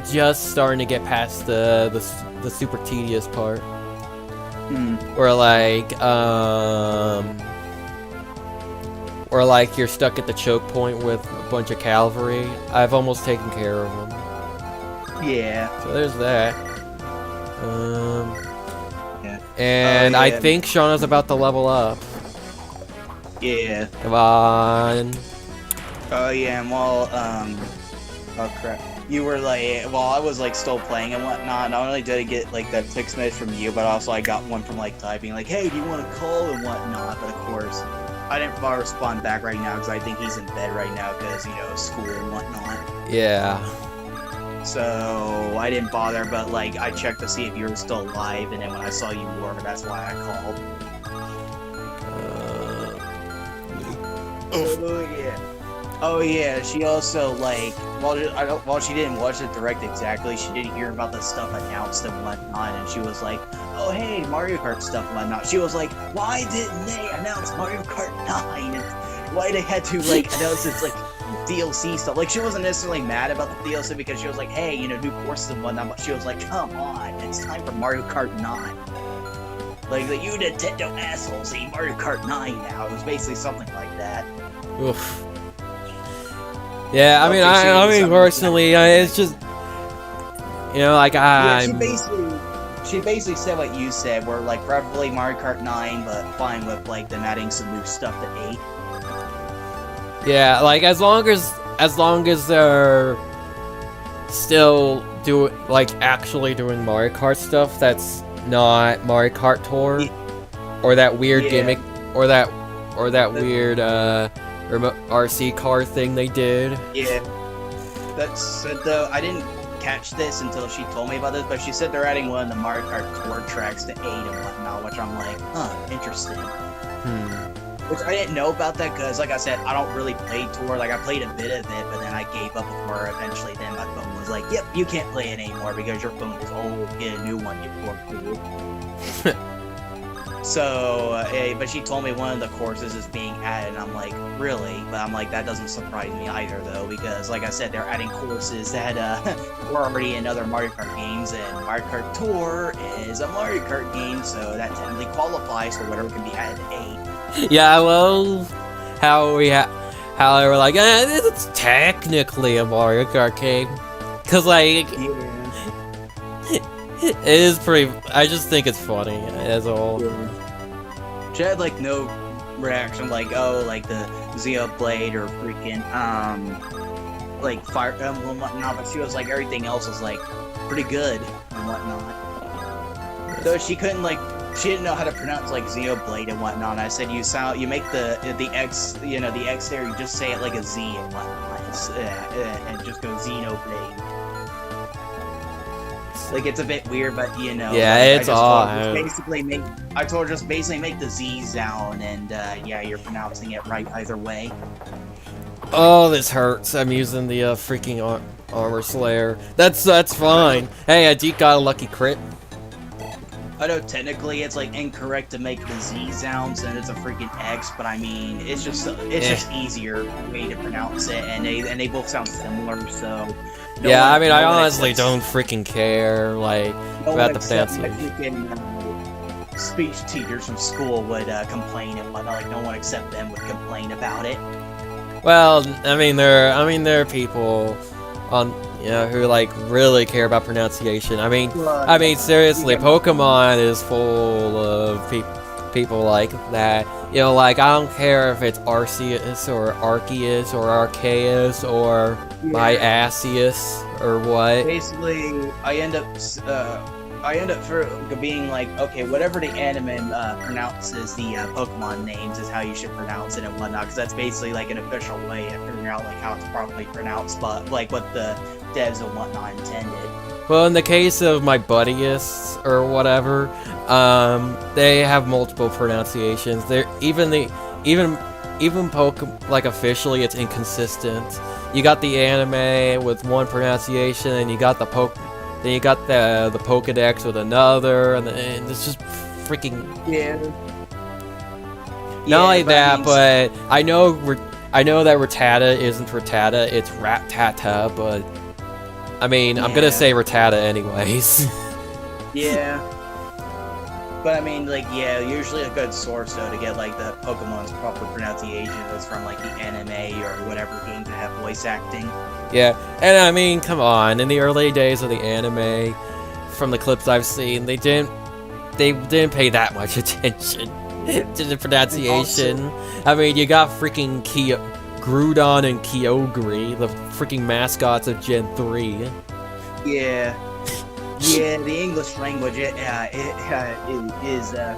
just starting to get past the super tedious part. Where like you're stuck at the choke point with a bunch of cavalry. I've almost taken care of them. Yeah. So there's that. Yeah. And I think Shauna's about to level up. Yeah. Come on. Oh yeah, and while oh crap, you were like, well, I was like still playing and whatnot. Not only did I get like that text message from you, but also I got one from like typing like, hey, do you want to call and whatnot? But of course, I didn't respond back right now because I think he's in bed right now because school and whatnot. Yeah. So I didn't bother, but like I checked to see if you were still alive, and then when I saw you were, that's why I called. Oh yeah. Oh yeah, she also like while she didn't watch it direct exactly, she did hear about the stuff announced and whatnot, and she was like, "Oh hey, Mario Kart stuff and whatnot." She was like, "Why didn't they announce Mario Kart 9? And why they had to like announce it's like DLC stuff?" Like she wasn't necessarily mad about the DLC because she was like, "Hey, new courses and whatnot," but she was like, "Come on, it's time for Mario Kart 9." Like you Nintendo assholes, see Mario Kart 9 now. It was basically something like that. Oof. Yeah, I mean, personally, it's just, like she basically said what you said, where like probably Mario Kart 9, but fine with like them adding some new stuff to 8. Yeah, like as long as they're still actually doing Mario Kart stuff, that's not Mario Kart Tour, or that weird gimmick, or that weird remote RC car thing they did. Yeah, that's though I didn't catch this until she told me about this, but she said they're adding one of the Mario Kart Tour tracks to 8 and whatnot, which I'm like, interesting. Which I didn't know about that because, like I said, I don't really play Tour. Like I played a bit of it, but then I gave up with Tour eventually. Then my phone was like, "Yep, you can't play it anymore because your phone is old. Get a new one, you poor fool." So, but she told me one of the courses is being added, and I'm like, really? But I'm like, that doesn't surprise me either, though, because, like I said, they're adding courses that were already in other Mario Kart games, and Mario Kart Tour is a Mario Kart game, so that technically qualifies for whatever can be added to 8. Yeah, well, how they were like, it's technically a Mario Kart game, cause like. Yeah. It is pretty. I just think it's funny as a whole. Yeah. She had like no reaction, like like the Xenoblade or freaking like Fire Emblem and whatnot. But she was like everything else was like pretty good and whatnot. Though she couldn't she didn't know how to pronounce like Xenoblade and whatnot. And I said you make the X the X there, you just say it like a Z and whatnot, and just go Xenoblade. Like it's a bit weird, but Yeah, it's I told her just basically make the Z sound, and yeah, you're pronouncing it right either way. Oh, this hurts. I'm using the freaking armor slayer. That's fine. Hey, I got a lucky crit. I know technically it's like incorrect to make the Z sounds, and it's a freaking X, but I mean it's just easier way to pronounce it, and they both sound similar, so. I mean, I honestly don't freaking care, about the pronunciation. Speech teachers from school would complain and whatnot. Like, no one except them would complain about it. Well, I mean, there are people who really care about pronunciation. I mean, seriously, Pokemon is full of people like that. I don't care if it's Arceus or Arceus or Arceus or my Asius or what. Basically, I end up I end up for being like, okay, whatever the anime pronounces the Pokemon names is how you should pronounce it and whatnot, because that's basically like an official way of figuring out like how it's properly pronounced, but like what the devs and whatnot intended. Well, in the case of my buddyists or whatever, they have multiple pronunciations. They're even Pokemon, like officially, it's inconsistent. You got the anime with one pronunciation, and you got the then you got the Pokedex with another, and it's just freaking. Yeah. Not only that, but I know that Rattata isn't Rattata, it's Rat-Tata, but I mean, I'm gonna say Rattata anyways. Yeah. But I mean, like, yeah, usually a good source though to get like the Pokemon's proper pronunciation is from like the anime or whatever game that have voice acting. Yeah, and I mean, come on, in the early days of the anime, from the clips I've seen, they didn't pay that much attention to the pronunciation. I mean, you got freaking Groudon and Kyogre, the freaking mascots of Gen 3. Yeah. Yeah, the English language is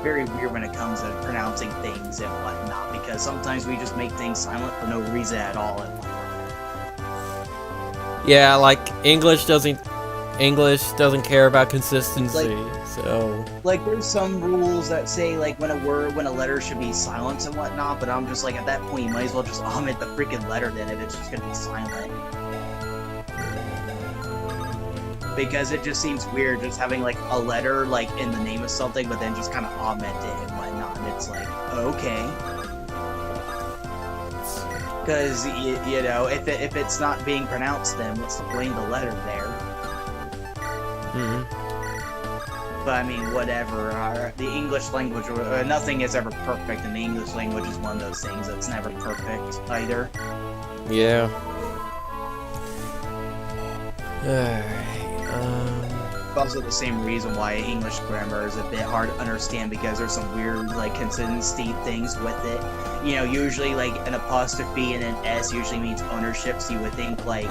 very weird when it comes to pronouncing things and whatnot, because sometimes we just make things silent for no reason at all and whatnot. Yeah, like English doesn't care about consistency, so like there's some rules that say like when a letter should be silent and whatnot, but I'm just like, at that point you might as well just omit the freaking letter then if it's just gonna be silent. Because it just seems weird just having like a letter like in the name of something, but then just kind of omit it and whatnot. And it's like, okay. Because you know, if it's not being pronounced, then what's the point of the letter there? But I mean, whatever. The English language, nothing is ever perfect, and the English language is one of those things that's never perfect either. Yeah. Also the same reason why English grammar is a bit hard to understand, because there's some weird like consistency things with it. You know, usually like an apostrophe and an S usually means ownership, so you would think like,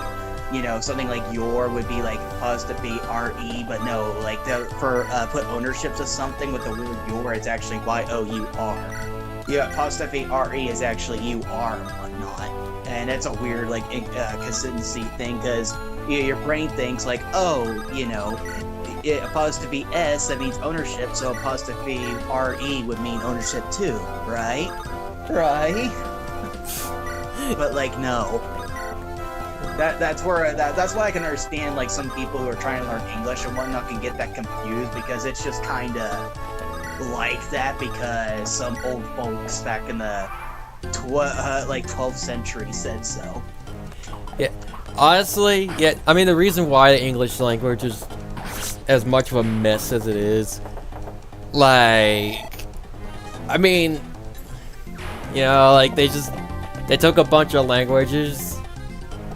you know, something like your would be like apostrophe RE, but no, like put ownership to something with the word your, it's actually YOUR. Yeah, apostrophe RE is actually UR and whatnot. And it's a weird like consistency thing, because your brain thinks like, oh, you know, apostrophe S, that means ownership, so apostrophe RE would mean ownership too, right? Right? But like, no. That's why I can understand like some people who are trying to learn English and whatnot can get that confused, because it's just kind of like that, because some old folks back in the 12th century said so. Yeah, honestly, yeah. I mean, the reason why the English language is as much of a mess as it is, like, I mean, you know, like they took a bunch of languages,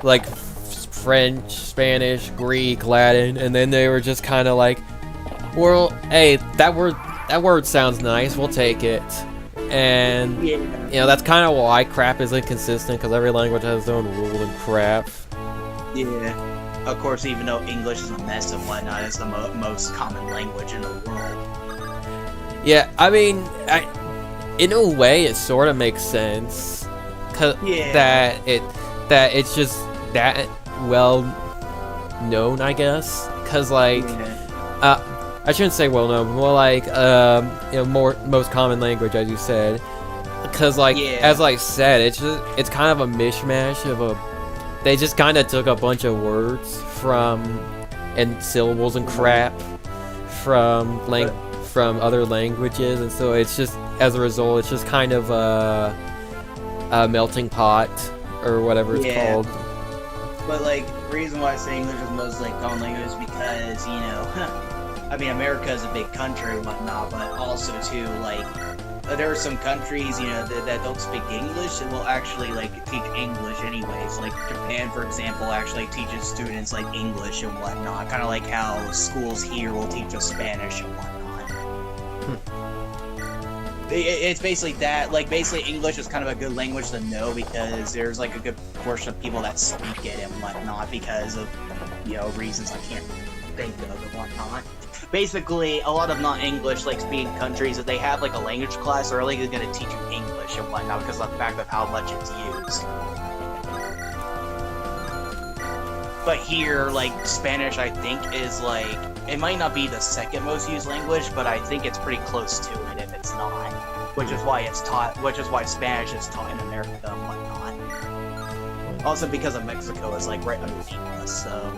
like French, Spanish, Greek, Latin, and then they were just kind of like, well, hey, that word sounds nice, we'll take it. And, you know, that's kind of why crap is inconsistent, because every language has its own rule and crap. Yeah. Of course, even though English is a mess and whatnot, it's the most common language in the world. Yeah, I mean, in a way, it sort of makes sense. That it's just that well known, I guess. Because, like, I shouldn't say well known, more like, you know, most common language, as you said. Because, like, as I said, it's kind of a mishmash of they just kind of took a bunch of words and syllables and crap from other languages, and so it's just, as a result, it's just kind of a melting pot, or whatever it's called. But, like, the reason why I say English is most, like, common language is because, you know, I mean, America is a big country and whatnot, but also, too, like, there are some countries, you know, that don't speak English and will actually, like, teach English anyways. Like, Japan, for example, actually teaches students, like, English and whatnot. Kind of like how schools here will teach us Spanish and whatnot. It's basically that. Like, basically, English is kind of a good language to know, because there's, like, a good portion of people that speak it and whatnot, because of, you know, reasons I can't think of and whatnot. basically a lot of non-English like speaking countries, if they have like a language class early, they're gonna teach you English and whatnot because of the fact of how much it's used. But here, like Spanish, I think is like it might not be the second most used language, but I think it's pretty close to it if it's not. Which is why it's taught. Which is why Spanish is taught in America and whatnot. Also because of Mexico is like right underneath us, so.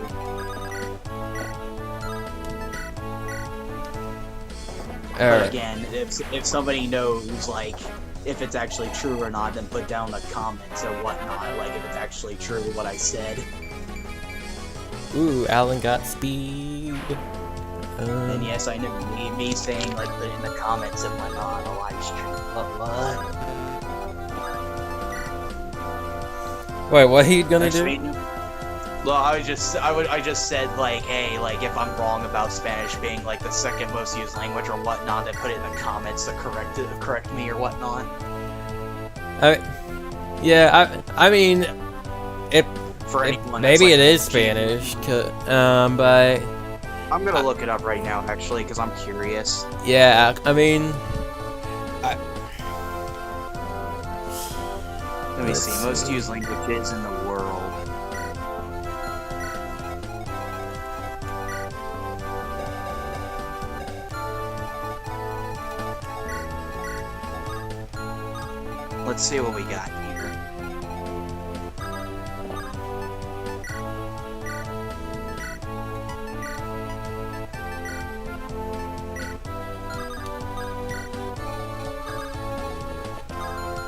But again, if somebody knows like if it's actually true or not, then put down the comments or whatnot. Like if it's actually true what I said. Ooh, Alan got speed. And yes, I know me saying like put it in the comments and whatnot on a live stream. Wait, what are you gonna do? Well, I just said like, hey, like if I'm wrong about Spanish being like the second most used language or whatnot, then put it in the comments to correct me or whatnot. I mean, maybe it is Spanish, but I'm gonna look it up right now actually because I'm curious. Yeah, I mean, let me see, most used languages in the world. Let's see what we got here.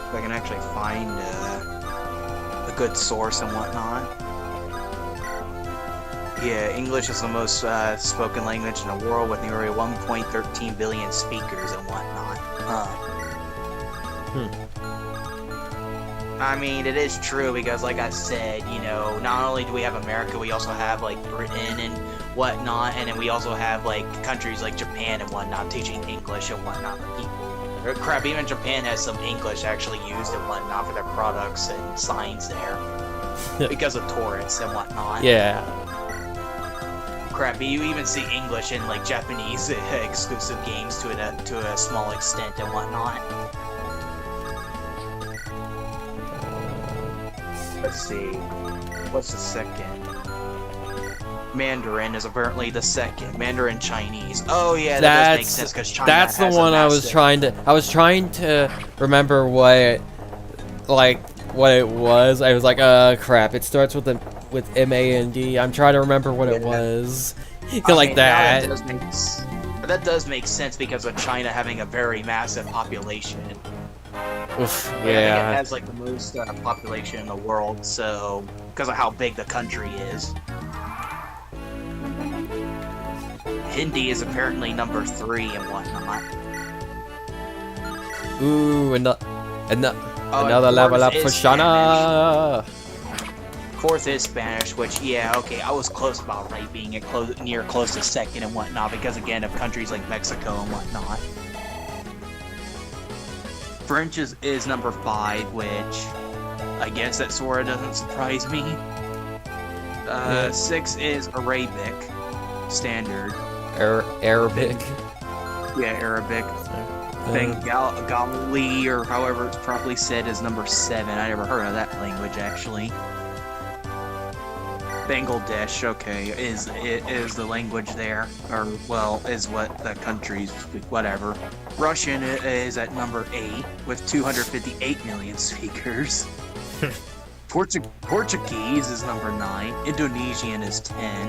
If I can actually find a good source and whatnot. Yeah, English is the most spoken language in the world with nearly 1.13 billion speakers and whatnot. I mean, it is true because, like I said, you know, not only do we have America, we also have, like, Britain and whatnot, and then we also have, like, countries like Japan and whatnot teaching English and whatnot to people. Or, crap, even Japan has some English actually used and whatnot for their products and signs there. Because of tourists and whatnot. yeah. Crap, you even see English in, like, Japanese exclusive games to a small extent and whatnot. Let's see. What's the second? Mandarin is apparently the second. Mandarin Chinese. Oh yeah, that does make sense because China that's the has one I was trying to remember what it was. I was like, crap. It starts with M-A-N-D. I'm trying to remember what it was. Like that. That does make sense because of China having a very massive population. Oof, I think it has like the most population in the world, so because of how big the country is. Hindi is apparently number 3 and whatnot. Ooh, another level up for Shana. Fourth is Spanish, which yeah, okay, I was close about right being close to second and whatnot because again of countries like Mexico and whatnot. French is number 5, which I guess that sort of doesn't surprise me. 6 is Arabic, standard. Arabic. Yeah, Arabic. Bengali, or however it's properly said, is number 7. I never heard of that language actually. Bangladesh, okay, is the language there, or well, is what the country's whatever. Russian is at number 8 with 258 million speakers. Portuguese is number 9. Indonesian is 10.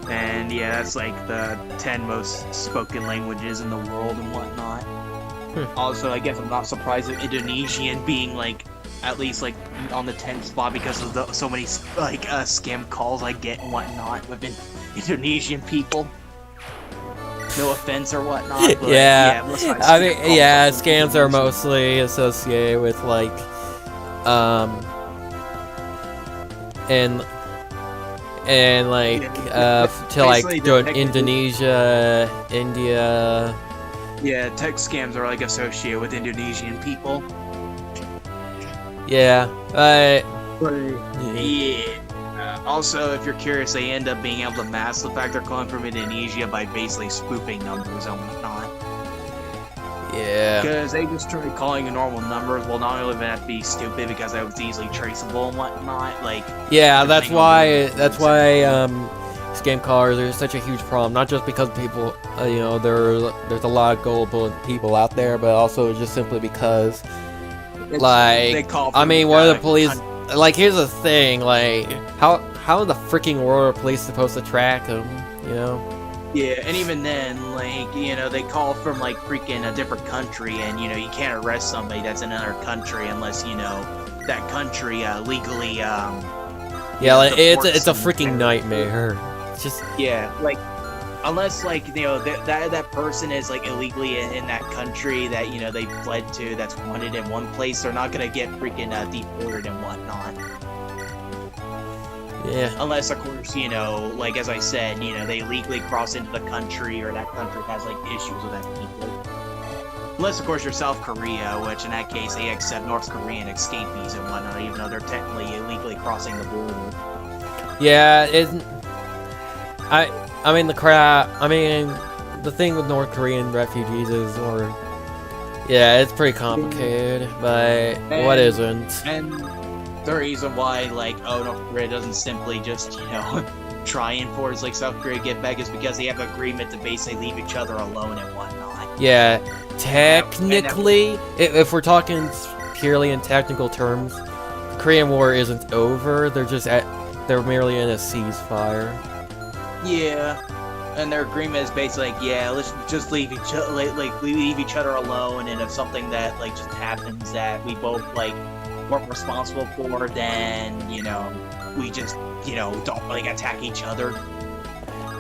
And yeah, that's like the 10 most spoken languages in the world and whatnot. Also, I guess I'm not surprised at Indonesian being like at least like on the 10th spot because of so many like scam calls I get and whatnot with Indonesian people. No offense or whatnot. But yeah, I mean, yeah, scams are mostly associated with like, and like to like doing Indonesia, India. Yeah, tech scams are like associated with Indonesian people. Yeah, yeah. Also, if you're curious, they end up being able to mask the fact they're calling from Indonesia by basically spoofing numbers and whatnot. Yeah. Because they just tried calling normal numbers. Well, not only would that be stupid because that was easily traceable and whatnot. Like, yeah, that's why. the Scam callers are such a huge problem. Not just because people, you know, there's a lot of gullible people out there, but also just simply because, like, I mean, what are the police? Like, here's the thing, like, how in the freaking world are police supposed to track them? You know? Yeah, and even then, like, you know, they call from like freaking a different country, and you know, you can't arrest somebody that's in another country unless you know that country legally. Yeah, like, it's a freaking nightmare. It's just like unless like you know that person is like illegally in that country that you know they fled to that's wanted in one place, they're not gonna get freaking deported and whatnot. Yeah. Unless, of course, you know, like as I said, you know, they illegally cross into the country or that country has like issues with that people. Unless, of course, you're South Korea, which in that case they accept North Korean escapees and whatnot, even though they're technically illegally crossing the border. Yeah, I mean the thing with North Korean refugees is, yeah, it's pretty complicated, but what isn't? And the reason why, like, North Korea doesn't simply just, you know, try and force, like, South Korea get back is because they have an agreement to basically leave each other alone and whatnot. Yeah, technically, if we're talking purely in technical terms, the Korean War isn't over, they're merely in a ceasefire. Yeah, and their agreement is basically like, yeah, let's just leave each other, like leave each other alone, and if something that, like, just happens that we both, like, weren't responsible for, then, you know, we just, you know, don't like attack each other.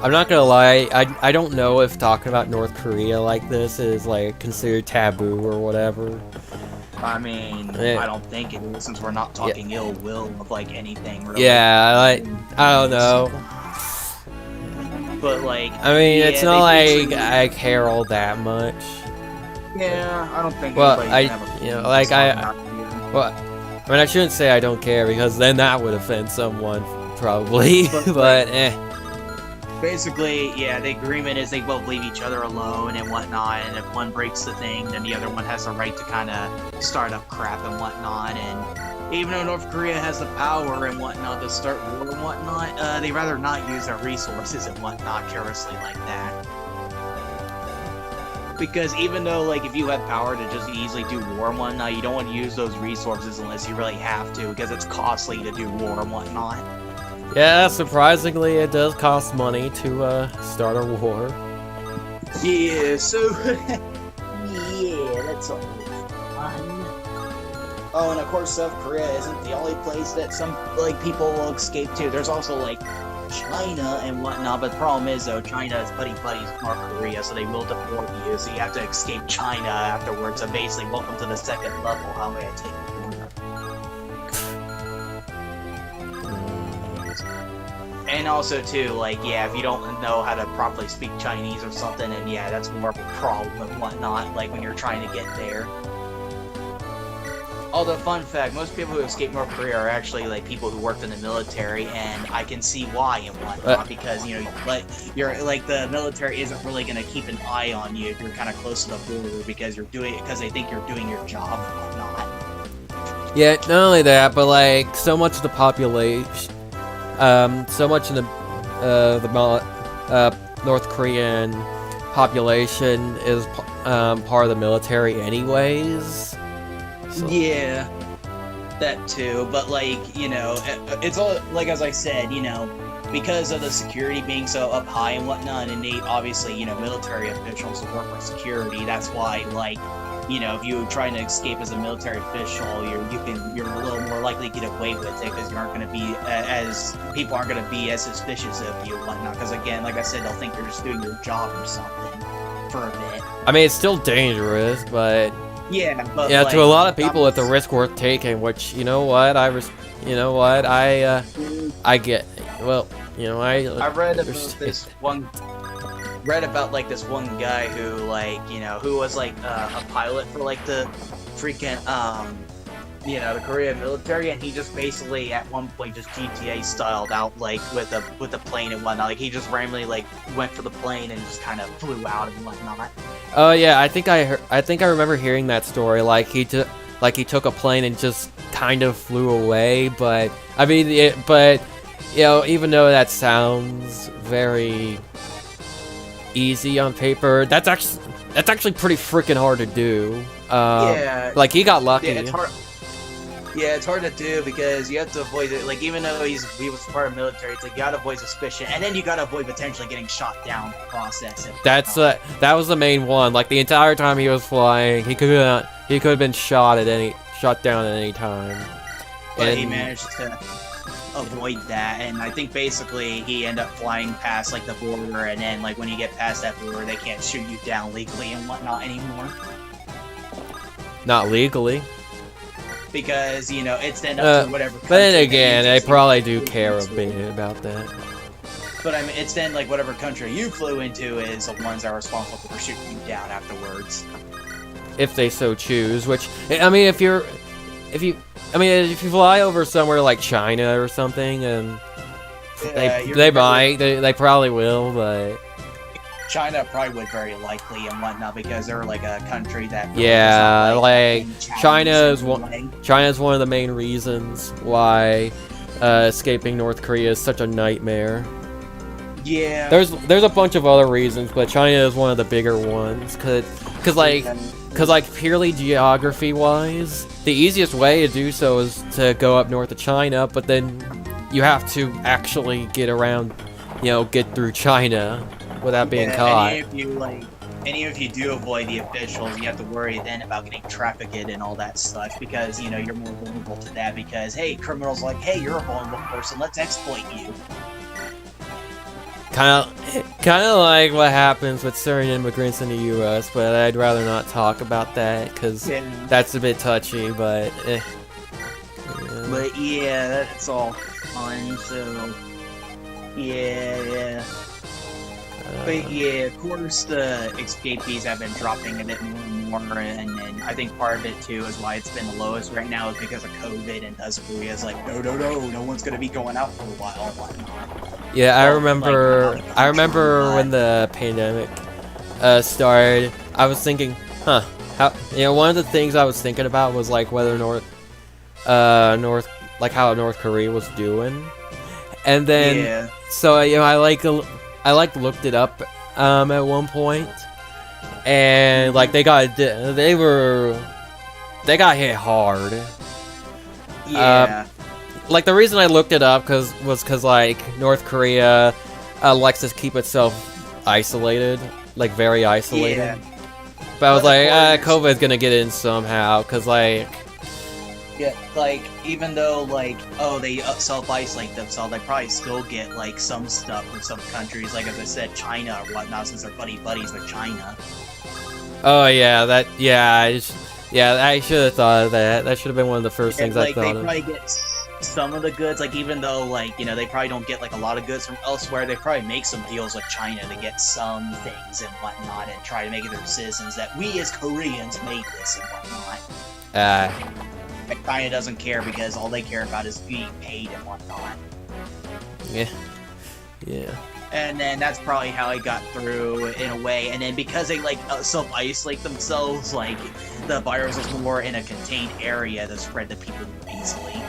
I'm not gonna lie, I don't know if talking about North Korea like this is like considered taboo or whatever. I mean, I don't think it is, since we're not talking ill will of like anything really. Yeah, like, I don't know. But like, I mean, it's not like I care all that much. Yeah, I don't think. Well, well, I mean, I shouldn't say I don't care, because then that would offend someone, probably, but basically, yeah, the agreement is they both leave each other alone and whatnot, and if one breaks the thing, then the other one has the right to kind of start up crap and whatnot, and even though North Korea has the power and whatnot to start war and whatnot, they'd rather not use their resources and whatnot carelessly like that. Because even though, like, if you have power to just easily do war and whatnot, you don't want to use those resources unless you really have to, because it's costly to do war and whatnot. Yeah, surprisingly, it does cost money to start a war. Yeah, so yeah, that's all fun. Oh, and of course, South Korea isn't the only place that some like people will escape to. There's also like China and whatnot, but the problem is though, China is buddies with North Korea, so they will deport you, so you have to escape China afterwards, so basically, welcome to the second level, how may I take you? And also too, like, yeah, if you don't know how to properly speak Chinese or something, and yeah, that's more of a problem and whatnot, like when you're trying to get there. Although, fun fact, most people who escape North Korea are actually, like, people who worked in the military, and I can see why and whatnot, because, you know, like, you're, like, the military isn't really gonna keep an eye on you if you're kind of close to the border, because because they think you're doing your job and whatnot. Yeah, not only that, but, like, so much of the population, so much of the North Korean population is part of the military anyways. So. Yeah, that too, but like, you know, it's all, like, as I said, you know, because of the security being so up high and whatnot, and they obviously, you know, military officials who work for security, that's why, like, you know, if you're trying to escape as a military official, you're a little more likely to get away with it, because you aren't going to be people aren't going to be as suspicious of you and whatnot, because again, like I said, they'll think you're just doing your job or something for a bit. I mean, it's still dangerous, but yeah, but yeah, like, to a lot of people, it's a risk worth taking. Which, you know what, I get. Well, you know, I read about like this one guy who, like, you know, who was like a pilot for like the freaking the Korean military, and he just basically at one point just GTA styled out like with a plane and whatnot. Like he just randomly like went for the plane and just kind of flew out and whatnot. Oh yeah, I think I remember hearing that story. Like he took a plane and just kind of flew away. But I mean, even though that sounds very easy on paper, that's actually pretty freaking hard to do. Yeah. Like he got lucky. Yeah, it's hard. Yeah, it's hard to do because you have to avoid it. Like, even though he was part of the military, it's like you gotta avoid suspicion, and then you gotta avoid potentially getting shot down in the process. That was the main one. Like the entire time he was flying, he could have been shot down at any time. But he managed to avoid that, and I think basically he ended up flying past like the border, and then like when you get past that border, they can't shoot you down legally and whatnot anymore. Not legally. Because, it's then up to whatever country. But then again, they probably do care a bit about that. But I mean, it's then like whatever country you flew into is the ones that are responsible for shooting you down afterwards. If they so choose, which, I mean, if you fly over somewhere like China or something, and they probably will, but China probably would very likely and whatnot because they're like a country that China is one of the main reasons why escaping North Korea is such a nightmare. Yeah. There's a bunch of other reasons, but China is one of the bigger ones cause purely geography wise, the easiest way to do so is to go up north of China, but then you have to actually get around, get through China without being caught. Any if you do avoid the officials, you have to worry then about getting trafficked and all that stuff because you're more vulnerable to that because hey, criminals like, hey, you're a vulnerable person, let's exploit you. Kind of like what happens with certain immigrants in the U.S., but I'd rather not talk about that because that's a bit touchy. But yeah. But yeah, that's all fun. So yeah. But yeah, of course the escapees have been dropping a bit more and more, and I think part of it too is why it's been the lowest right now is because of COVID, and South Korea is like, no one's gonna be going out for a while and whatnot. Yeah, I remember when the pandemic started, I was thinking, how one of the things I was thinking about was like whether how North Korea was doing, and then so I looked it up at one point, and like they got hit hard. Yeah. Like the reason I looked it up was because like North Korea likes to keep itself isolated, like very isolated. Yeah. But I was like, COVID's gonna get in somehow, cause like. Yeah, like, even though, like, they self-isolate themselves, they probably still get, like, some stuff from some countries, like, as I said, China or whatnot, since they're buddies with China. Oh, yeah, I should have thought of that. That should have been one of the first things I thought of. They probably get some of the goods, like, even though, like, they probably don't get, like, a lot of goods from elsewhere, they probably make some deals with China to get some things and whatnot, and try to make it their citizens that we as Koreans made this and whatnot. China doesn't care because all they care about is being paid and whatnot. Yeah. And then that's probably how it got through in a way. And then because they self-isolate themselves, like the virus is more in a contained area to spread to people more easily.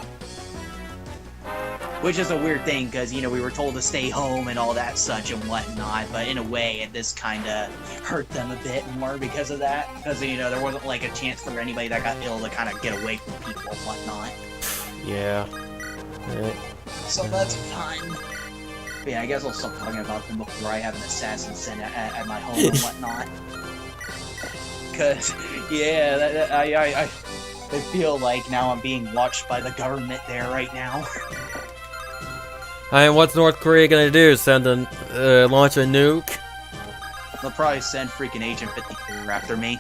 Which is a weird thing because, we were told to stay home and all that such and whatnot, but in a way, this kind of hurt them a bit more because of that. Because, there wasn't, like, a chance for anybody that got ill to kind of get away from people and whatnot. Yeah. So that's fun. But yeah, I guess I'll stop talking about them before I have an assassin sent at my home and whatnot. Because, yeah, I feel like now I'm being watched by the government there right now. And what's North Korea gonna do? Launch a nuke? They'll probably send freaking Agent 54 after me.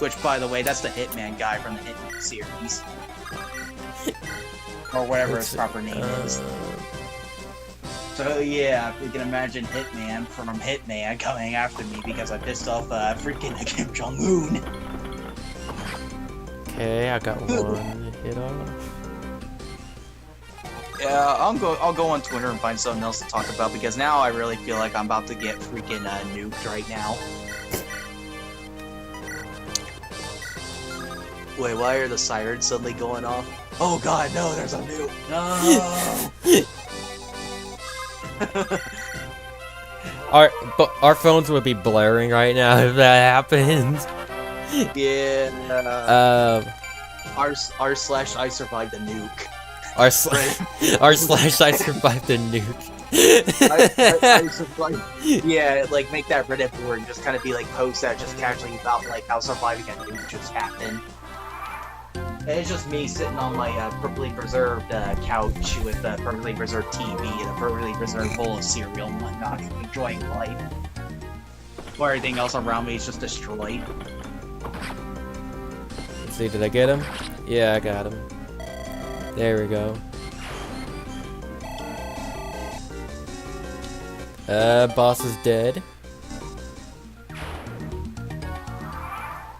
Which, by the way, that's the Hitman guy from the Hitman series. Or whatever his proper name is. So yeah, if you can imagine Hitman from Hitman coming after me because I pissed off freaking Kim Jong-un. Okay, I got one hit off. Yeah, I'll go on Twitter and find something else to talk about because now I really feel like I'm about to get freaking nuked right now. Wait, why are the sirens suddenly going off? Oh god, no, there's a nuke! No! our phones would be blaring right now if that happened. Yeah. R/I survived the nuke. R/I survived the nuke. I survived. Yeah, like make that Reddit board and just kind of be like post that just casually about like how surviving a nuke just happened. And it's just me sitting on my perfectly preserved couch with a perfectly preserved TV and a perfectly preserved bowl of cereal and whatnot, enjoying life. While everything else around me is just destroyed. Let's see, did I get him? Yeah, I got him. There we go. Boss is dead.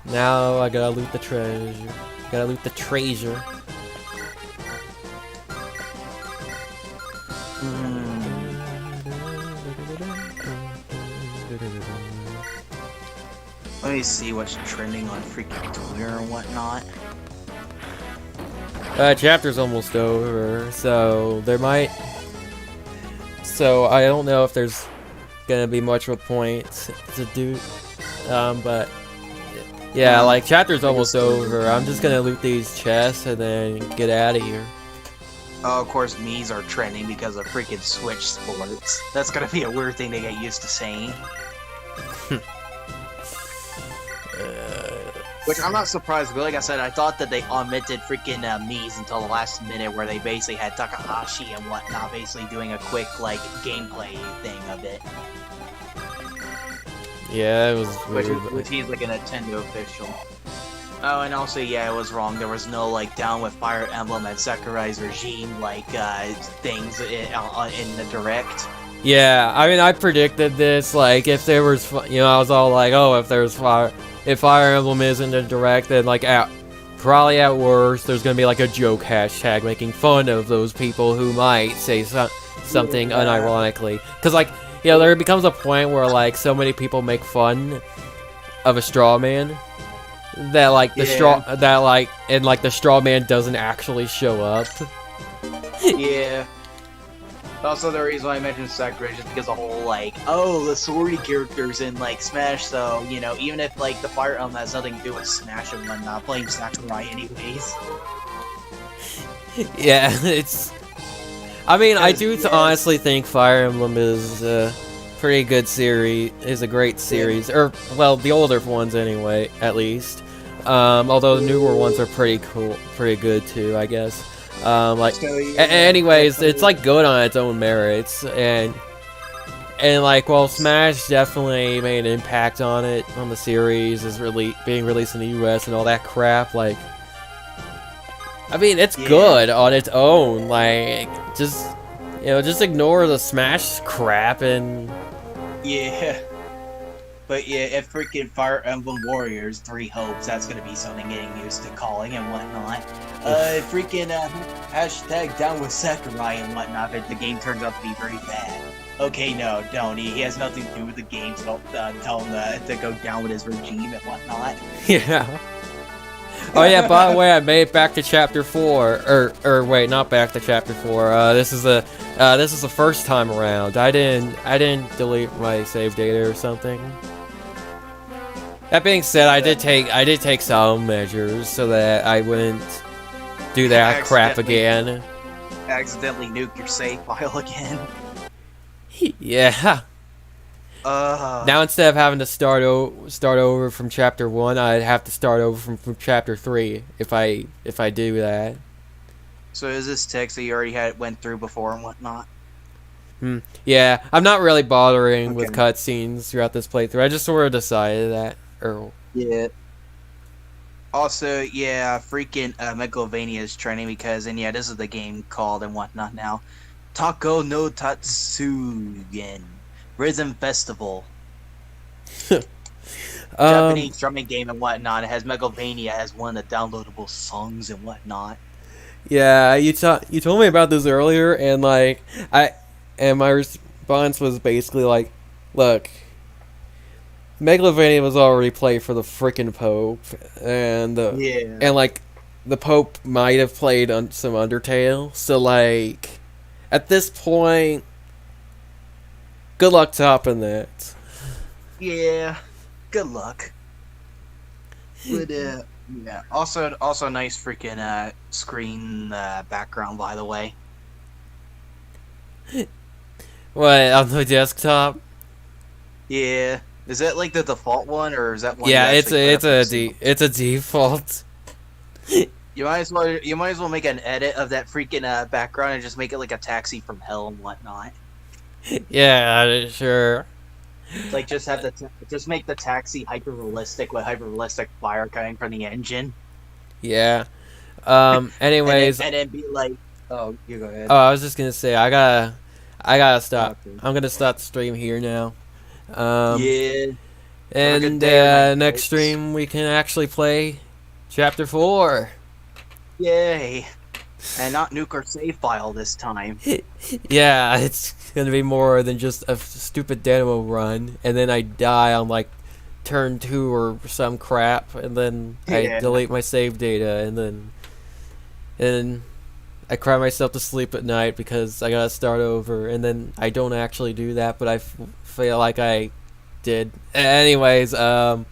Now I gotta loot the treasure. Gotta loot the treasure. Let me see what's trending on freaking Twitter and whatnot. Chapter's almost over, so there might... So I don't know if there's gonna be much of a point to do, but... Yeah, like, chapter's almost over. I'm just gonna loot these chests and then get out of here. Oh, of course, me's are trending because of freaking Switch sports. That's gonna be a weird thing to get used to saying. Which I'm not surprised, but like I said, I thought that they omitted freaking me's until the last minute where they basically had Takahashi and whatnot basically doing a quick, like, gameplay thing of it. Yeah, it was weird. Which he's like a Nintendo official. Oh, and also, yeah, I was wrong. There was no, like, Down with Fire Emblem and Sakurai's regime, like, things in the Direct. Yeah, I mean, I predicted this, like, if there was, you know, I was all like, oh, if Fire Emblem isn't a Direct, then, like, probably at worst, there's gonna be, like, a joke hashtag making fun of those people who might say something unironically. Because, like, you know, there becomes a point where, like, so many people make fun of a straw man that, like, the straw man doesn't actually show up. Yeah. Also, the reason why I mentioned Sakurai is just because the whole, like, oh, the sorority characters in, like, Smash, so, you know, even if, like, the Fire Emblem has nothing to do with Smash and whatnot, playing Sakurai anyways. Yeah, it's... I mean, I do honestly think Fire Emblem is a pretty good series, is a great series, or, well, the older ones anyway, at least. Although the newer ones are pretty cool, pretty good too, I guess. Anyways, it's like good on its own merits, and like, well, Smash definitely made an impact on it, on the series, is being released in the US and all that crap, like, I mean, it's good on its own, like, just, you know, just ignore the Smash crap and... Yeah. But yeah, if freaking Fire Emblem Warriors 3 Hopes, that's gonna be something getting used to calling and whatnot. Freaking, hashtag Down with Sakurai and whatnot if the game turns out to be very bad. Okay, no, don't. He has nothing to do with the game, so don't tell him to go down with his regime and whatnot. Yeah. Oh yeah, by the way, I made it back to chapter 4, or wait, not back to chapter 4. This is the first time around. I didn't delete my save data or something. That being said, I did take some measures so that I wouldn't do that crap again. Accidentally nuke your save file again. Yeah. Now instead of having to start over from chapter 1, I'd have to start over from chapter 3 if I do that. So is this text that you already went through before and whatnot? Yeah, I'm not really bothering with cutscenes throughout this playthrough. I just sort of decided that. Yeah. Also, yeah, freaking Megalovania is trending because, and yeah, this is the game called and whatnot now. Tako no Tatsugen. Rhythm Festival. Japanese drumming game and whatnot. It has Megalovania as one of the downloadable songs and whatnot. Yeah, you told me about this earlier, and like my response was basically like, look, Megalovania was already played for the freaking Pope, and like the Pope might have played on some Undertale, so like at this point, good luck topping that. Yeah, good luck. But yeah, also nice freaking screen background, by the way. What, on the desktop? Yeah, is that like the default one, or is that one? Yeah, it's a default. You might as well make an edit of that freaking background and just make it like a taxi from hell and whatnot. Yeah, sure. Like just make the taxi hyper realistic with hyper realistic fire coming from the engine. Yeah. Anyways, and then be like, oh, you go ahead. Oh, I was just gonna say I gotta stop. Okay. I'm gonna stop the stream here now. Yeah. And next stream we can actually play Chapter 4. Yay. And not nuke or save file this time. Yeah, it's gonna be more than just a stupid demo run, and then I die on like turn 2 or some crap, and then I delete my save data, and I cry myself to sleep at night because I gotta start over, and then I don't actually do that, but I feel like I did. Anyways, bye.